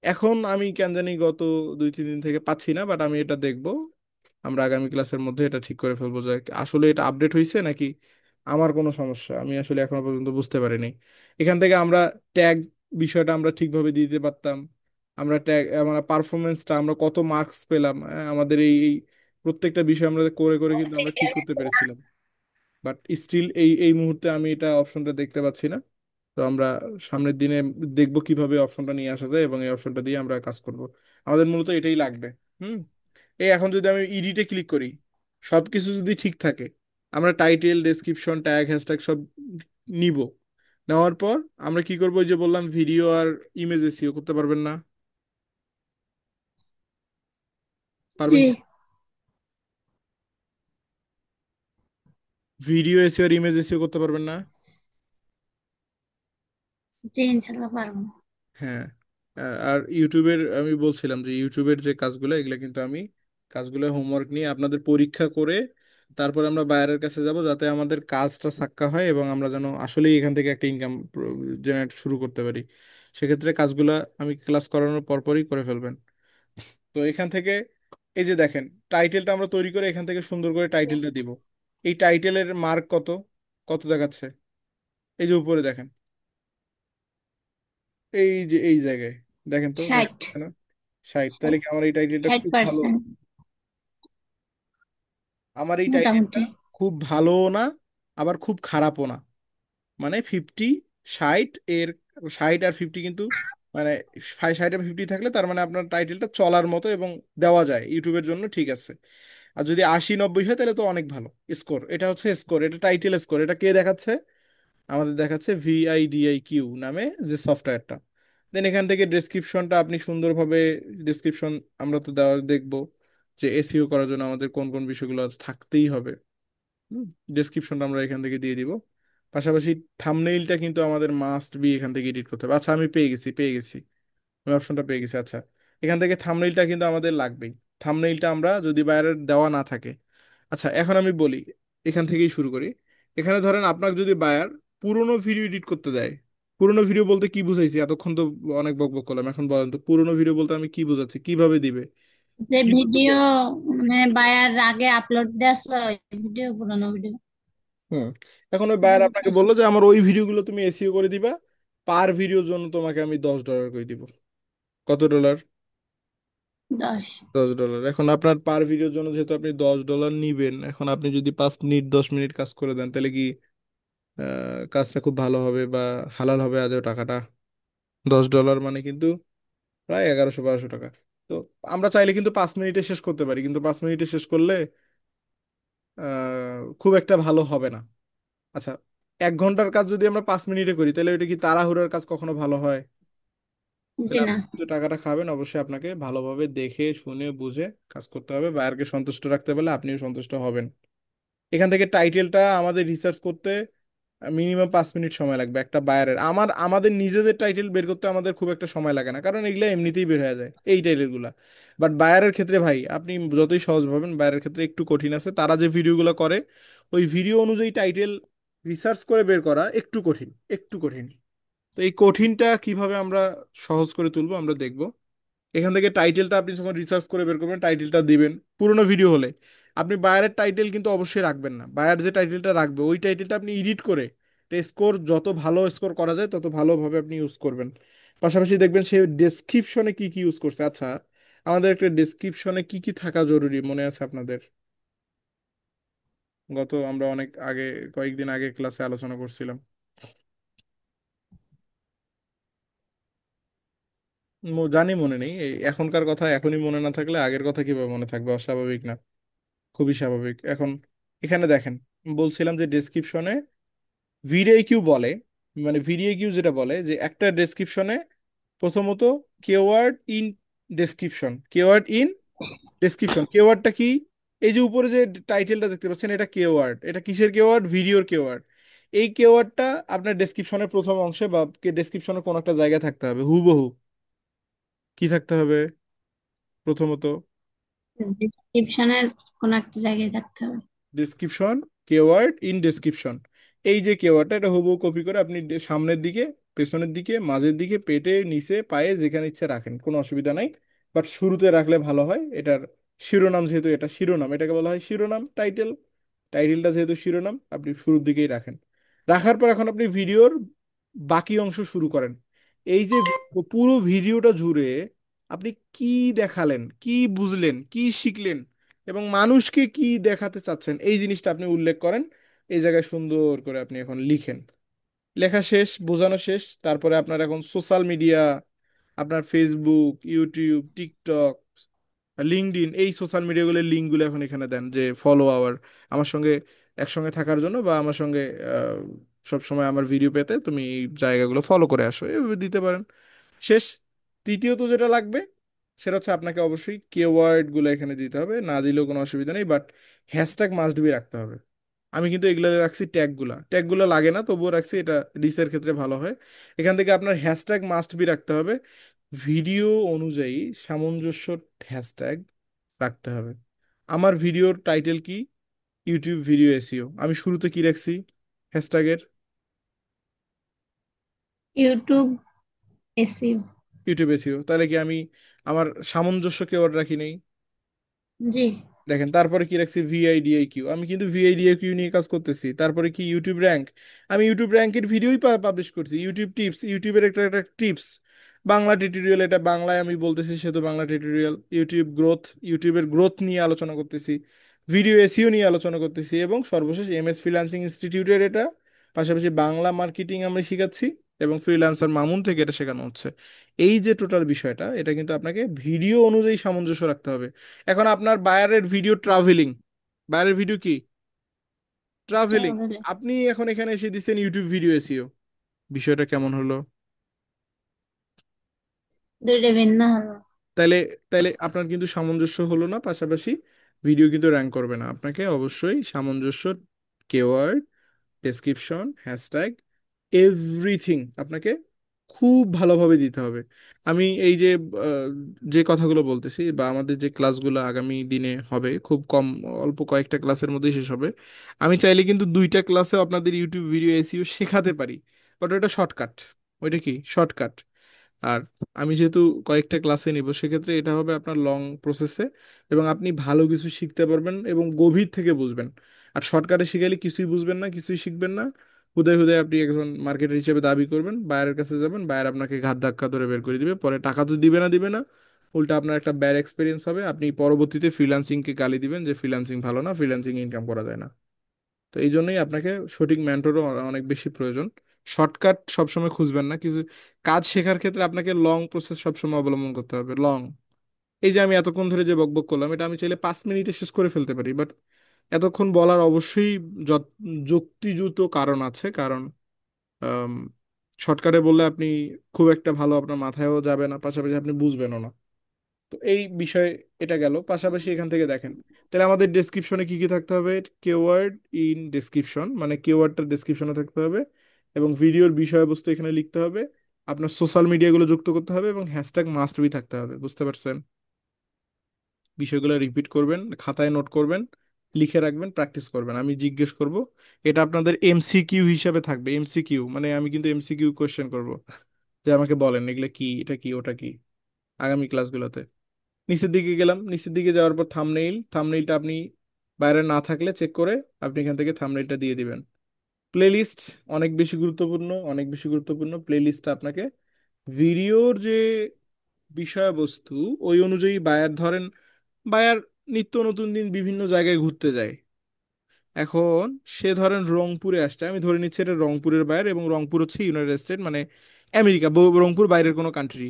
[SPEAKER 1] এখন আমি কেন জানি গত 2-3 দিন থেকে পাচ্ছি না, বাট আমি এটা দেখবো। আমরা আগামী ক্লাসের মধ্যে এটা ঠিক করে ফেলবো যে আসলে এটা আপডেট হয়েছে নাকি আমার কোনো সমস্যা, আমি আসলে এখনো পর্যন্ত বুঝতে পারিনি। এখান থেকে আমরা ট্যাগ বিষয়টা আমরা ঠিকভাবে দিতে পারতাম। আমরা ট্যাগ, আমরা পারফরমেন্সটা, আমরা কত মার্কস পেলাম, আমাদের এই এই প্রত্যেকটা বিষয় আমরা করে করে কিন্তু আমরা ঠিক করতে পেরেছিলাম। বাট স্টিল এই মুহূর্তে আমি এটা অপশনটা দেখতে পাচ্ছি না। তো আমরা সামনের দিনে দেখব কিভাবে অপশনটা নিয়ে আসা যায় এবং এই অপশনটা দিয়ে আমরা কাজ করব। আমাদের মূলত এটাই লাগবে। হুম। এই এখন যদি আমি ইডিটে ক্লিক করি, সবকিছু যদি ঠিক থাকে, আমরা টাইটেল, ডেসক্রিপশন, ট্যাগ, হ্যাশট্যাগ সব নিব। নেওয়ার পর আমরা কি করবো, ওই যে বললাম ভিডিও আর ইমেজ এসিও করতে পারবেন না?
[SPEAKER 3] জি।
[SPEAKER 1] পারবেন কি? ভিডিও এসিও আর ইমেজ এসিও করতে পারবেন না?
[SPEAKER 3] জি, ইনশাল্লাহ পারবো।
[SPEAKER 1] হ্যাঁ। আর ইউটিউবের আমি বলছিলাম যে ইউটিউবের যে কাজগুলো, এগুলো কিন্তু আমি কাজগুলো হোমওয়ার্ক নিয়ে আপনাদের পরীক্ষা করে তারপর আমরা বায়ারের কাছে যাব, যাতে আমাদের কাজটা সাক্কা হয় এবং আমরা যেন আসলেই এখান থেকে একটা ইনকাম জেনারেট শুরু করতে পারি। সেক্ষেত্রে কাজগুলো আমি ক্লাস করানোর পরপরই করে ফেলবেন। তো এখান থেকে এই যে দেখেন, টাইটেলটা আমরা তৈরি করে এখান থেকে সুন্দর করে টাইটেলটা দিব। এই টাইটেলের মার্ক কত, কত দেখাচ্ছে? এই যে উপরে দেখেন, এই যে এই জায়গায় দেখেন তো, দেখা
[SPEAKER 3] 60।
[SPEAKER 1] যাচ্ছে না? 60। তাহলে কি আমার এই টাইটেলটা
[SPEAKER 3] ষাট
[SPEAKER 1] খুব ভালো?
[SPEAKER 3] পার্সেন্ট
[SPEAKER 1] আমার এই টাইটেলটা
[SPEAKER 3] মোটামুটি।
[SPEAKER 1] খুব ভালোও না, আবার খুব খারাপও না। মানে 50, 60 এর, 60 আর 50 কিন্তু মানে 60 আর 50 থাকলে তার মানে আপনার টাইটেলটা চলার মতো এবং দেওয়া যায় ইউটিউবের জন্য, ঠিক আছে। আর যদি 80, 90 হয় তাহলে তো অনেক ভালো স্কোর। এটা হচ্ছে স্কোর, এটা টাইটেল স্কোর। এটা কে দেখাচ্ছে? আমাদের দেখাচ্ছে VIDIQ নামে যে সফটওয়্যারটা। দেন এখান থেকে ডেসক্রিপশনটা আপনি সুন্দরভাবে, ডেসক্রিপশন আমরা তো দেওয়া দেখবো যে এসইও করার জন্য আমাদের কোন কোন বিষয়গুলো থাকতেই হবে। ডেসক্রিপশনটা আমরা এখান থেকে দিয়ে দিব। পাশাপাশি থাম্বনেইলটা কিন্তু আমাদের মাস্ট বি এখান থেকে এডিট করতে হবে। আচ্ছা আমি পেয়ে গেছি, আমি অপশনটা পেয়ে গেছি। আচ্ছা, এখান থেকে থাম্বনেইলটা কিন্তু আমাদের লাগবেই। থাম্বনেইলটা আমরা যদি বাইরের দেওয়া না থাকে, আচ্ছা এখন আমি বলি, এখান থেকেই শুরু করি। এখানে ধরেন আপনাকে যদি বায়ার পুরোনো ভিডিও এডিট করতে দেয়, পুরোনো ভিডিও বলতে কি বুঝাইছি এতক্ষণ তো, অনেক বকবক করলাম। এখন বলেন তো পুরোনো ভিডিও বলতে আমি কি বুঝাচ্ছি, কিভাবে দিবে?
[SPEAKER 3] যে
[SPEAKER 1] কিভাবে
[SPEAKER 3] ভিডিও
[SPEAKER 1] দেয়?
[SPEAKER 3] মানে বায়ার আগে আপলোড দেওয়া ছিল, ওই ভিডিও, পুরানো ভিডিও।
[SPEAKER 1] হুম। এখন ওই বায়ার আপনাকে বললো যে আমার ওই ভিডিওগুলো তুমি এসইও করে দিবা, পার ভিডিওর জন্য তোমাকে আমি $10 করে দিব। কত ডলার?
[SPEAKER 3] 10।
[SPEAKER 1] $10। এখন আপনার পার ভিডিওর জন্য যেহেতু আপনি $10 নিবেন, এখন আপনি যদি 5 মিনিট 10 মিনিট কাজ করে দেন, তাহলে কি কাজটা খুব ভালো হবে বা হালাল হবে আদৌ টাকাটা? $10 মানে কিন্তু প্রায় 1100-1200 টাকা। তো আমরা চাইলে কিন্তু 5 মিনিটে শেষ করতে পারি, কিন্তু 5 মিনিটে শেষ করলে খুব একটা ভালো হবে না। আচ্ছা, 1 ঘন্টার কাজ যদি আমরা 5 মিনিটে করি, তাহলে এটা কি তাড়াহুড়োর কাজ কখনো ভালো হয়?
[SPEAKER 3] জি
[SPEAKER 1] তাহলে
[SPEAKER 3] না।
[SPEAKER 1] আপনি যে টাকাটা খাবেন অবশ্যই আপনাকে ভালোভাবে দেখে শুনে বুঝে কাজ করতে হবে। বায়ারকে সন্তুষ্ট রাখতে পারলে আপনিও সন্তুষ্ট হবেন। এখান থেকে টাইটেলটা আমাদের রিসার্চ করতে মিনিমাম 5 মিনিট সময় লাগবে একটা বায়ারের। আমাদের নিজেদের টাইটেল বের করতে আমাদের খুব একটা সময় লাগে না, কারণ এগুলো এমনিতেই বের হয়ে যায় এই টাইটেলগুলো। বাট বায়ারের ক্ষেত্রে ভাই, আপনি যতই সহজ ভাবেন, বায়ারের ক্ষেত্রে একটু কঠিন আছে। তারা যে ভিডিওগুলো করে ওই ভিডিও অনুযায়ী টাইটেল রিসার্চ করে বের করা একটু কঠিন, একটু কঠিন। তো এই কঠিনটা কিভাবে আমরা সহজ করে তুলবো আমরা দেখব। এখান থেকে টাইটেলটা আপনি যখন রিসার্চ করে বের করবেন, টাইটেলটা দিবেন। পুরোনো ভিডিও হলে আপনি বায়ারের টাইটেল কিন্তু অবশ্যই রাখবেন না। বায়ার যে টাইটেলটা রাখবে ওই টাইটেলটা আপনি এডিট করে স্কোর, যত ভালো স্কোর করা যায় তত ভালোভাবে আপনি ইউজ করবেন। পাশাপাশি দেখবেন সে ডেসক্রিপশনে কি কি ইউজ করছে। আচ্ছা, আমাদের একটা ডেসক্রিপশনে কি কি থাকা জরুরি মনে আছে আপনাদের? আমরা অনেক আগে, কয়েকদিন আগে ক্লাসে আলোচনা করছিলাম। জানি মনে নেই। এখনকার কথা এখনই মনে না থাকলে আগের কথা কিভাবে মনে থাকবে? অস্বাভাবিক না? খুবই স্বাভাবিক। এখন এখানে দেখেন, বলছিলাম যে ডেসক্রিপশনে ভিডিও বলে, মানে ভিডিও যেটা বলে যে একটা ডেসক্রিপশনে প্রথমত keyword in description, keyword in description. কেওয়ার্ডটা কি? এই যে উপরে যে টাইটেলটা দেখতে পাচ্ছেন, এটা কেওয়ার্ড। এটা কিসের কেওয়ার্ড? ভিডিওর কেওয়ার্ড। এই কেওয়ার্ডটা আপনার ডেসক্রিপশনের প্রথম অংশে বা ডেসক্রিপশনের কোন একটা জায়গায় থাকতে হবে হুবহু। কি থাকতে হবে প্রথমত?
[SPEAKER 3] ডিসক্রিপশনের কোন একটা জায়গায় থাকতে হবে।
[SPEAKER 1] Description, keyword in description. এই যে কেওয়ার্ডটা, এটা হুবহু কপি করে আপনি সামনের দিকে, পেছনের দিকে, মাঝের দিকে, পেটে, নিচে, পায়ে, যেখানে ইচ্ছে রাখেন, কোনো অসুবিধা নাই। বাট শুরুতে রাখলে ভালো হয়। এটার শিরোনাম, যেহেতু এটা শিরোনাম, এটাকে বলা হয় শিরোনাম। টাইটেলটা যেহেতু শিরোনাম, আপনি শুরুর দিকেই রাখেন। রাখার পর এখন আপনি ভিডিওর বাকি অংশ শুরু করেন। এই যে পুরো ভিডিওটা জুড়ে আপনি কি দেখালেন, কি বুঝলেন, কি শিখলেন এবং মানুষকে কি দেখাতে চাচ্ছেন, এই জিনিসটা আপনি উল্লেখ করেন। এই জায়গায় সুন্দর করে আপনি এখন লিখেন। লেখা শেষ, বোঝানো শেষ, তারপরে আপনার এখন সোশ্যাল মিডিয়া, আপনার ফেসবুক, ইউটিউব, টিকটক, লিঙ্কডইন, এই সোশ্যাল মিডিয়াগুলোর লিঙ্কগুলো এখন এখানে দেন, যে ফলো আওয়ার, আমার সঙ্গে একসঙ্গে থাকার জন্য বা আমার সঙ্গে সব সময় আমার ভিডিও পেতে তুমি এই জায়গাগুলো ফলো করে আসো, এভাবে দিতে পারেন। শেষ। তৃতীয়ত যেটা লাগবে সেটা হচ্ছে আপনাকে অবশ্যই কেওয়ার্ড গুলো এখানে দিতে হবে, না দিলেও কোনো অসুবিধা নেই, বাট হ্যাশট্যাগ মাস্ট বি রাখতে হবে। আমি কিন্তু এগুলো রাখছি, ট্যাগগুলো লাগে না, তবুও রাখছি, এটা রিসের ক্ষেত্রে ভালো হয়। এখান থেকে আপনার হ্যাশট্যাগ মাস্ট বি রাখতে হবে, ভিডিও অনুযায়ী সামঞ্জস্য হ্যাশট্যাগ রাখতে হবে। আমার ভিডিওর টাইটেল কি? YouTube video SEO. আমি শুরুতে কি রাখছি হ্যাশট্যাগের?
[SPEAKER 3] YouTube SEO.
[SPEAKER 1] YouTube SEO. তাহলে কি আমি আমার সামঞ্জস্য কেওয়ার্ড রাখি নাই?
[SPEAKER 3] জি।
[SPEAKER 1] দেখেন, তারপরে কি রাখছি? ভিআইডিআইকিউ। আমি কিন্তু ভিআইডিআইকিউ নিয়ে কাজ করতেছি। তারপরে কি? YouTube rank. আমি ইউটিউব র্যাঙ্কের ভিডিওই পাবলিশ করছি। ইউটিউব টিপস, ইউটিউবের একটা একটা টিপস, বাংলা টিউটোরিয়াল, এটা বাংলায় আমি বলতেছি, সে তো বাংলা টিউটোরিয়াল। ইউটিউব গ্রোথ, ইউটিউবের গ্রোথ নিয়ে আলোচনা করতেছি। ভিডিও এসইও নিয়ে আলোচনা করতেছি, এবং সর্বশেষ এমএস ফ্রিল্যান্সিং ইনস্টিটিউটের এটা, পাশাপাশি বাংলা মার্কেটিং আমরা শিখাচ্ছি, এবং ফ্রিল্যান্সার মামুন থেকে এটা শেখানো হচ্ছে। এই যে টোটাল বিষয়টা, এটা কিন্তু আপনাকে ভিডিও অনুযায়ী সামঞ্জস্য রাখতে হবে। এখন আপনার বায়ারের ভিডিও ট্রাভেলিং, বায়ারের ভিডিও কি? ট্রাভেলিং।
[SPEAKER 3] তাহলে
[SPEAKER 1] আপনি এখন এখানে এসে দিচ্ছেন ইউটিউব ভিডিও এসইও। বিষয়টা কেমন হলো?
[SPEAKER 3] দুইটা ভিন্ন হলো।
[SPEAKER 1] তাইলে তাইলে আপনার কিন্তু সামঞ্জস্য হলো না, পাশাপাশি ভিডিও কিন্তু র্যাঙ্ক করবে না। আপনাকে অবশ্যই সামঞ্জস্য, কেওয়ার্ড, ডেসক্রিপশন, হ্যাশট্যাগ, এভরিথিং আপনাকে খুব ভালোভাবে দিতে হবে। আমি এই যে আহ, যে কথাগুলো বলতেছি, বা আমাদের যে ক্লাসগুলো আগামী দিনে হবে, খুব কম, অল্প কয়েকটা ক্লাসের মধ্যেই শেষ হবে। আমি চাইলে কিন্তু 2টা ক্লাসে আপনাদের ইউটিউব ভিডিও এসইও শেখাতে পারি, বাট ওটা শর্টকাট। ওইটা কি? শর্টকাট। আর আমি যেহেতু কয়েকটা ক্লাসে নিব, সেক্ষেত্রে এটা হবে আপনার লং প্রসেসে, এবং আপনি ভালো কিছু শিখতে পারবেন এবং গভীর থেকে বুঝবেন। আর শর্টকাটে শিখাইলে কিছুই বুঝবেন না, কিছুই শিখবেন না। হুদায় হুদায় আপনি একজন মার্কেটার হিসেবে দাবি করবেন, বায়ারের কাছে যাবেন, বায়ার আপনাকে ঘাত ধাক্কা ধরে বের করে দিবে, পরে টাকা তো দিবে না, উল্টা আপনার একটা ব্যাড এক্সপিরিয়েন্স হবে। আপনি পরবর্তীতে ফ্রিল্যান্সিংকে গালি দিবেন যে ফ্রিল্যান্সিং ভালো না, ফ্রিল্যান্সিং ইনকাম করা যায় না। তো এই জন্যই আপনাকে সঠিক মেন্টরও অনেক বেশি প্রয়োজন। শর্টকাট সবসময় খুঁজবেন না। কিছু কাজ শেখার ক্ষেত্রে আপনাকে লং প্রসেস সবসময় অবলম্বন করতে হবে, লং। এই যে আমি এতক্ষণ ধরে যে বকবক করলাম, এটা আমি চাইলে 5 মিনিটে শেষ করে ফেলতে পারি, বাট এতক্ষণ বলার অবশ্যই যুক্তিযুক্ত কারণ আছে। কারণ শর্টকাটে বললে আপনি খুব একটা ভালো আপনার মাথায়ও যাবে না, পাশাপাশি আপনি বুঝবেনও না। তো এই বিষয়ে এটা গেল। পাশাপাশি এখান থেকে দেখেন, তাহলে আমাদের ডেসক্রিপশনে কি কি থাকতে হবে? কেওয়ার্ড ইন ডেসক্রিপশন, মানে কেওয়ার্ডটা ডেসক্রিপশনে থাকতে হবে, এবং ভিডিওর বিষয়বস্তু এখানে লিখতে হবে, আপনার সোশ্যাল মিডিয়াগুলো যুক্ত করতে হবে, এবং হ্যাশট্যাগ মাস্ট বি থাকতে হবে। বুঝতে পারছেন? বিষয়গুলো রিপিট করবেন, খাতায় নোট করবেন, লিখে রাখবেন, প্র্যাকটিস করবেন। আমি জিজ্ঞেস করব, এটা আপনাদের এমসিকিউ হিসাবে থাকবে। এমসিকিউ মানে আমি কিন্তু এমসিকিউ কোশ্চেন করব, যে আমাকে বলেন এগুলো কি, এটা কি, ওটা কি, আগামী ক্লাসগুলোতে। নিচের দিকে গেলাম, নিচের দিকে যাওয়ার পর থাম্বনেইল, থাম্বনেইলটা আপনি বাইরে না থাকলে চেক করে আপনি এখান থেকে থাম্বনেইলটা দিয়ে দিবেন। প্লেলিস্ট, অনেক বেশি গুরুত্বপূর্ণ, অনেক বেশি গুরুত্বপূর্ণ। প্লেলিস্টটা আপনাকে ভিডিওর যে বিষয়বস্তু, ওই অনুযায়ী বায়ার ধরেন, বায়ার নিত্য নতুন দিন বিভিন্ন জায়গায় ঘুরতে যায়। এখন সে ধরেন রংপুরে আসছে, আমি ধরে নিচ্ছি এটা রংপুরের বায়ার, এবং রংপুর হচ্ছে ইউনাইটেড স্টেট, মানে আমেরিকা, রংপুর বাইরের কোনো কান্ট্রি।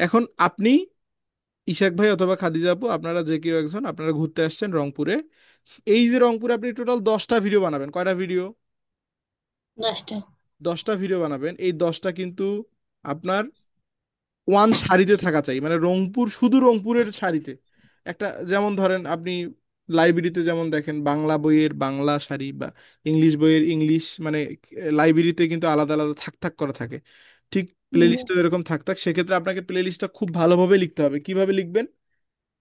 [SPEAKER 1] এখন আপনি, ইশাক ভাই অথবা খাদিজা আপু, আপনারা যে কেউ একজন, আপনারা ঘুরতে আসছেন রংপুরে। এই যে রংপুরে আপনি টোটাল 10টা ভিডিও বানাবেন। কয়টা ভিডিও?
[SPEAKER 3] 10টা।
[SPEAKER 1] 10টা ভিডিও বানাবেন। এই 10টা কিন্তু আপনার ওয়ান সারিতে থাকা চাই, মানে রংপুর, শুধু রংপুরের সারিতে। একটা, যেমন ধরেন আপনি লাইব্রেরিতে যেমন দেখেন বাংলা বইয়ের বাংলা সারি, বা ইংলিশ বইয়ের ইংলিশ, মানে লাইব্রেরিতে কিন্তু আলাদা আলাদা থাক থাক করা থাকে, ঠিক প্লেলিস্টও এরকম থাক থাক। সেক্ষেত্রে আপনাকে প্লেলিস্টটা খুব ভালোভাবে লিখতে হবে। কিভাবে লিখবেন?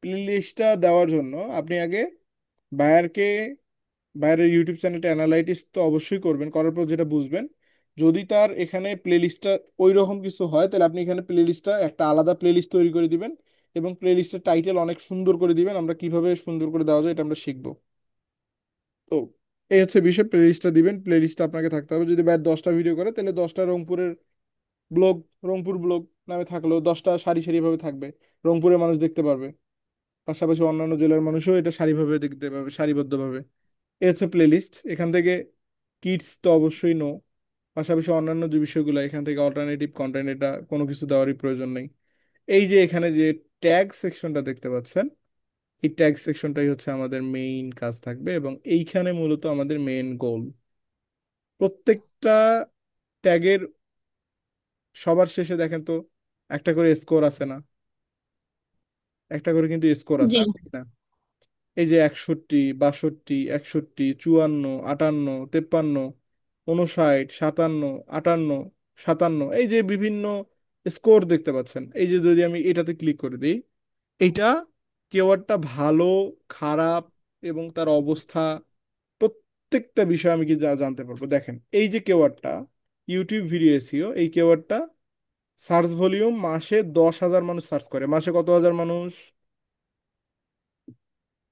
[SPEAKER 1] প্লেলিস্টটা দেওয়ার জন্য আপনি আগে বায়ারকে, বাইরের ইউটিউব চ্যানেলটা অ্যানালাইটিস তো অবশ্যই করবেন, করার পর যেটা বুঝবেন, যদি তার এখানে প্লেলিস্টটা ওই রকম কিছু হয়, তাহলে আপনি এখানে প্লেলিস্টটা একটা আলাদা প্লেলিস্ট তৈরি করে দিবেন, এবং প্লেলিস্টের টাইটেল অনেক সুন্দর করে দিবেন। আমরা কিভাবে সুন্দর করে দেওয়া যায় এটা আমরা শিখবো। তো এই হচ্ছে বিষয়, প্লেলিস্টটা দিবেন। প্লেলিস্টটা আপনাকে থাকতে হবে। যদি বাইরে 10টা ভিডিও করে, তাহলে 10টা রংপুরের ব্লগ, রংপুর ব্লগ নামে থাকলেও 10টা সারি সারি ভাবে থাকবে, রংপুরের মানুষ দেখতে পারবে। পাশাপাশি অন্যান্য জেলার মানুষও এটা সারিভাবে দেখতে পাবে, সারিবদ্ধভাবে। এ হচ্ছে প্লেলিস্ট। এখান থেকে কিডস তো অবশ্যই নো। পাশাপাশি অন্যান্য যে বিষয়গুলো এখান থেকে অল্টারনেটিভ কন্টেন্ট, এটা কোনো কিছু দেওয়ারই প্রয়োজন নেই। এই যে এখানে যে ট্যাগ সেকশনটা দেখতে পাচ্ছেন, এই ট্যাগ সেকশনটাই হচ্ছে আমাদের মেইন কাজ থাকবে, এবং এইখানে মূলত আমাদের মেইন গোল। প্রত্যেকটা ট্যাগের সবার শেষে দেখেন তো একটা করে স্কোর আছে না? একটা করে কিন্তু স্কোর আছে,
[SPEAKER 3] জি।
[SPEAKER 1] আছে কি না? এই যে 61, 62, 61, 54, 58, 53, 59, 57, 58, 57, এই যে বিভিন্ন স্কোর দেখতে পাচ্ছেন। এই যে যদি আমি এটাতে ক্লিক করে দিই, এইটা কেওয়ার্ডটা ভালো খারাপ এবং তার অবস্থা প্রত্যেকটা বিষয় আমি কি জানতে পারবো। দেখেন এই যে কেওয়ার্ডটা ইউটিউব ভিডিও এসিও, এই কেওয়ার্ডটা সার্চ ভলিউম মাসে 10,000 মানুষ সার্চ করে। মাসে কত হাজার মানুষ?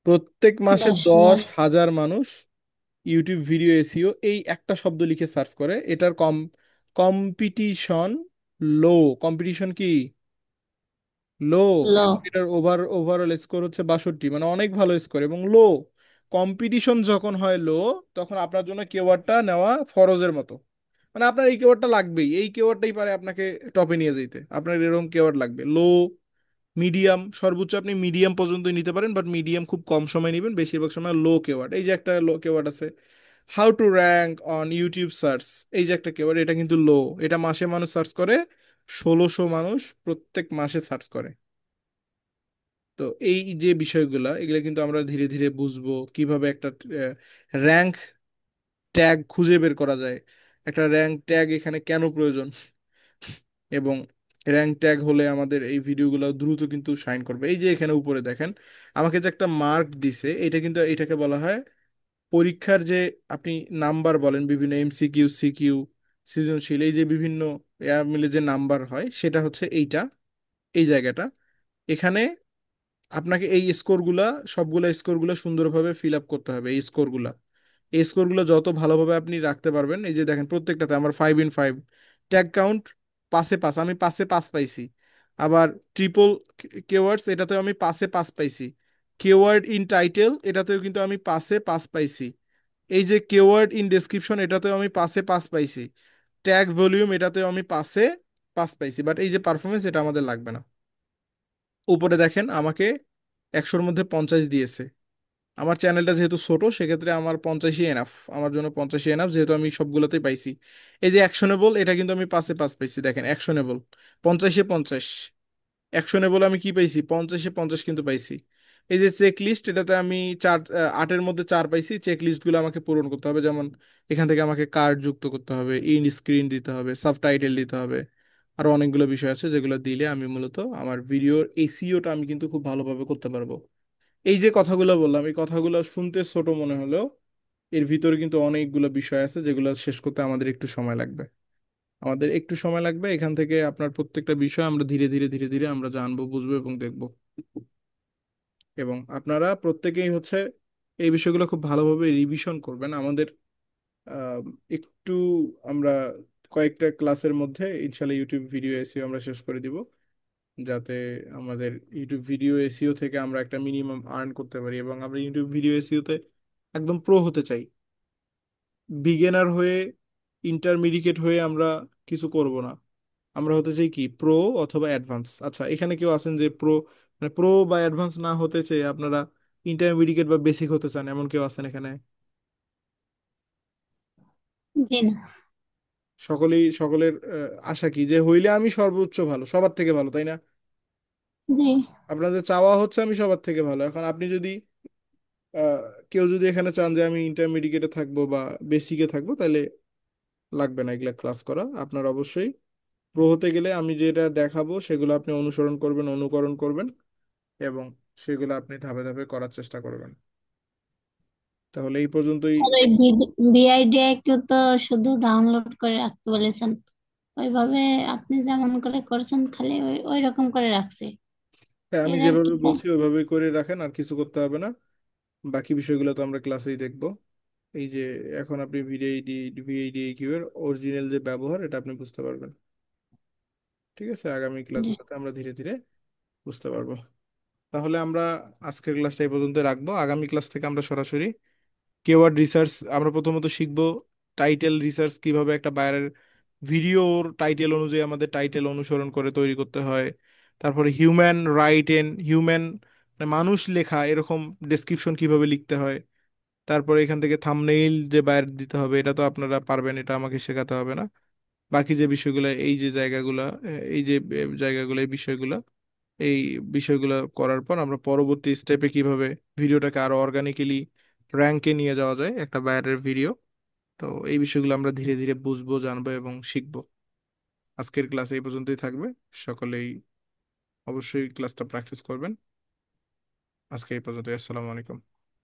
[SPEAKER 1] প্রত্যেক মাসে
[SPEAKER 3] 10,000।
[SPEAKER 1] 10,000 মানুষ ইউটিউব ভিডিও এসিও এই একটা শব্দ লিখে সার্চ করে। এটার কম্পিটিশন লো। কম্পিটিশন কি? লো।
[SPEAKER 3] লো।
[SPEAKER 1] এবং এটার ওভারঅল স্কোর হচ্ছে 62, মানে অনেক ভালো স্কোর এবং লো। কম্পিটিশন যখন হয় লো, তখন আপনার জন্য কেওয়ার্ডটা নেওয়া ফরজের মতো। মানে আপনার এই কেওয়ার্ডটা লাগবেই, এই কেওয়ার্ডটাই পারে আপনাকে টপে নিয়ে যেতে। আপনার এরকম কেওয়ার্ড লাগবে। লো, মিডিয়াম, সর্বোচ্চ আপনি মিডিয়াম পর্যন্ত নিতে পারেন, বাট মিডিয়াম খুব কম সময় নেবেন, বেশিরভাগ সময় লো কেওয়ার্ড। এই যে একটা লো কেওয়ার্ড আছে, how to rank on YouTube search, এই যে একটা কেওয়ার্ড, এটা কিন্তু লো। এটা মাসে মানুষ সার্চ করে, 1,600 মানুষ প্রত্যেক মাসে সার্চ করে। তো এই যে বিষয়গুলা, এগুলা কিন্তু আমরা ধীরে ধীরে বুঝবো কিভাবে একটা র্যাঙ্ক ট্যাগ খুঁজে বের করা যায়, একটা র্যাঙ্ক ট্যাগ এখানে কেন প্রয়োজন, এবং র্যাঙ্ক ট্যাগ হলে আমাদের এই ভিডিওগুলো দ্রুত কিন্তু শাইন করবে। এই যে এখানে উপরে দেখেন আমাকে যে একটা মার্ক দিছে, এটা কিন্তু এটাকে বলা হয় পরীক্ষার যে আপনি নাম্বার বলেন, বিভিন্ন এমসিকিউ, সিকিউ, সৃজনশীল, এই যে বিভিন্ন মিলে যে নাম্বার হয়, সেটা হচ্ছে এইটা, এই জায়গাটা। এখানে আপনাকে এই স্কোরগুলা, সবগুলা স্কোরগুলো সুন্দরভাবে ফিল আপ করতে হবে। এই স্কোরগুলা, এই স্কোরগুলো যত ভালোভাবে আপনি রাখতে পারবেন, এই যে দেখেন প্রত্যেকটাতে আমার 5 in 5। ট্যাগ কাউন্ট 5-এ 5, আমি 5-এ 5 পাইছি। আবার ট্রিপল কেওয়ার্ডস, এটাতেও আমি 5-এ 5 পাইছি। কেওয়ার্ড ইন টাইটেল, এটাতেও কিন্তু আমি 5-এ 5 পাইছি। এই যে কেওয়ার্ড ইন ডেসক্রিপশন, এটাতেও আমি 5-এ 5 পাইছি। ট্যাগ ভলিউম, এটাতেও আমি 5-এ 5 পাইছি। বাট এই যে পারফরমেন্স, এটা আমাদের লাগবে না। উপরে দেখেন আমাকে 100-র মধ্যে 50 দিয়েছে। আমার চ্যানেলটা যেহেতু ছোট, সেক্ষেত্রে আমার 50-ই এনাফ, আমার জন্য 50-ই এনাফ, যেহেতু আমি সবগুলোতেই পাইছি। এই যে অ্যাকশনেবল, এটা কিন্তু আমি 5-এ 5 পাইছি। দেখেন অ্যাকশনেবল 50-এ 50। অ্যাকশনেবল আমি কি পাইছি? 50-এ 50 কিন্তু পাইছি। এই যে চেক লিস্ট, এটাতে আমি 8-এর মধ্যে 4 পাইছি। চেক লিস্টগুলো আমাকে পূরণ করতে হবে, যেমন এখান থেকে আমাকে কার্ড যুক্ত করতে হবে, ইন স্ক্রিন দিতে হবে, সাবটাইটেল দিতে হবে। আরো অনেকগুলো বিষয় আছে যেগুলো দিলে আমি মূলত আমার ভিডিওর এসইওটা আমি কিন্তু খুব ভালোভাবে করতে পারবো। এই যে কথাগুলো বললাম, এই কথাগুলো শুনতে ছোট মনে হলেও এর ভিতরে কিন্তু অনেকগুলো বিষয় আছে যেগুলো শেষ করতে আমাদের একটু সময় লাগবে। আমাদের একটু সময় লাগবে। এখান থেকে আপনার প্রত্যেকটা বিষয় আমরা ধীরে ধীরে ধীরে ধীরে আমরা জানবো, বুঝবো এবং দেখবো। এবং আপনারা প্রত্যেকেই হচ্ছে এই বিষয়গুলো খুব ভালোভাবে রিভিশন করবেন। আমাদের আহ, একটু আমরা কয়েকটা ক্লাসের মধ্যে ইনশাল্লাহ ইউটিউব ভিডিও এসিও আমরা শেষ করে দিব, যাতে আমাদের ইউটিউব ভিডিও এসিও থেকে আমরা একটা মিনিমাম আর্ন করতে পারি। এবং আমরা ইউটিউব ভিডিও এসিওতে একদম প্রো হতে চাই। বিগিনার হয়ে, ইন্টারমিডিয়েট হয়ে আমরা কিছু করব না। আমরা হতে চাই কি, প্রো অথবা অ্যাডভান্স। আচ্ছা, এখানে কেউ আছেন যে প্রো, মানে প্রো বা অ্যাডভান্স না হতে চেয়ে আপনারা ইন্টারমিডিয়েট বা বেসিক হতে চান, এমন কেউ আছেন এখানে?
[SPEAKER 3] জি না।
[SPEAKER 1] সকলেই, সকলের আশা কি যে হইলে আমি সর্বোচ্চ ভালো, সবার থেকে ভালো, তাই না?
[SPEAKER 3] জি।
[SPEAKER 1] আপনাদের চাওয়া হচ্ছে আমি সবার থেকে ভালো। এখন আপনি যদি আহ, কেউ যদি এখানে চান যে আমি ইন্টারমিডিয়েটে থাকবো বা বেসিকে থাকবো, তাহলে লাগবে না এগুলা ক্লাস করা। আপনার অবশ্যই প্রো হতে গেলে আমি যেটা দেখাবো সেগুলো আপনি অনুসরণ করবেন, অনুকরণ করবেন, এবং সেগুলো আপনি ধাপে ধাপে করার চেষ্টা করবেন। তাহলে এই পর্যন্তই।
[SPEAKER 3] স্যার ওই বিআইডিআইকে তো শুধু ডাউনলোড করে রাখতে বলেছেন, ওইভাবে আপনি যেমন করে করছেন খালি ওই ওই রকম করে রাখছে।
[SPEAKER 1] হ্যাঁ, আমি
[SPEAKER 3] এর আর কি
[SPEAKER 1] যেভাবে
[SPEAKER 3] কাজ?
[SPEAKER 1] বলছি ওইভাবেই করে রাখেন, আর কিছু করতে হবে না। বাকি বিষয়গুলো তো আমরা ক্লাসেই দেখবো। এই যে এখন আপনি ভিআইডি এর অরিজিনাল যে ব্যবহার, এটা আপনি বুঝতে পারবেন। ঠিক আছে, আগামী
[SPEAKER 3] জি।
[SPEAKER 1] ক্লাসগুলোতে আমরা ধীরে ধীরে বুঝতে পারবো। তাহলে আমরা আজকের ক্লাসটা এই পর্যন্ত রাখবো। আগামী ক্লাস থেকে আমরা সরাসরি কেওয়ার্ড রিসার্চ আমরা প্রথমত শিখবো। টাইটেল রিসার্চ কিভাবে একটা বায়ারের ভিডিওর টাইটেল অনুযায়ী আমাদের টাইটেল অনুসরণ করে তৈরি করতে হয়। তারপরে হিউম্যান রাইট এন্ড হিউম্যান, মানুষ লেখা এরকম ডেসক্রিপশন কিভাবে লিখতে হয়। তারপরে এখান থেকে থাম্বনেইল যে বায়ার দিতে হবে, এটা তো আপনারা পারবেন, এটা আমাকে শেখাতে হবে না। বাকি যে বিষয়গুলো, এই যে জায়গাগুলা, এই যে জায়গাগুলো, এই বিষয়গুলো, এই বিষয়গুলো করার পর আমরা পরবর্তী স্টেপে কিভাবে ভিডিওটাকে আরো অর্গানিক্যালি র্যাঙ্কে নিয়ে যাওয়া যায় একটা বায়ারের ভিডিও। তো এই বিষয়গুলো আমরা ধীরে ধীরে বুঝবো, জানবো এবং শিখবো। আজকের ক্লাস এই পর্যন্তই থাকবে। সকলেই অবশ্যই ক্লাসটা প্র্যাকটিস করবেন। আজকে এই পর্যন্তই। আসসালামু আলাইকুম।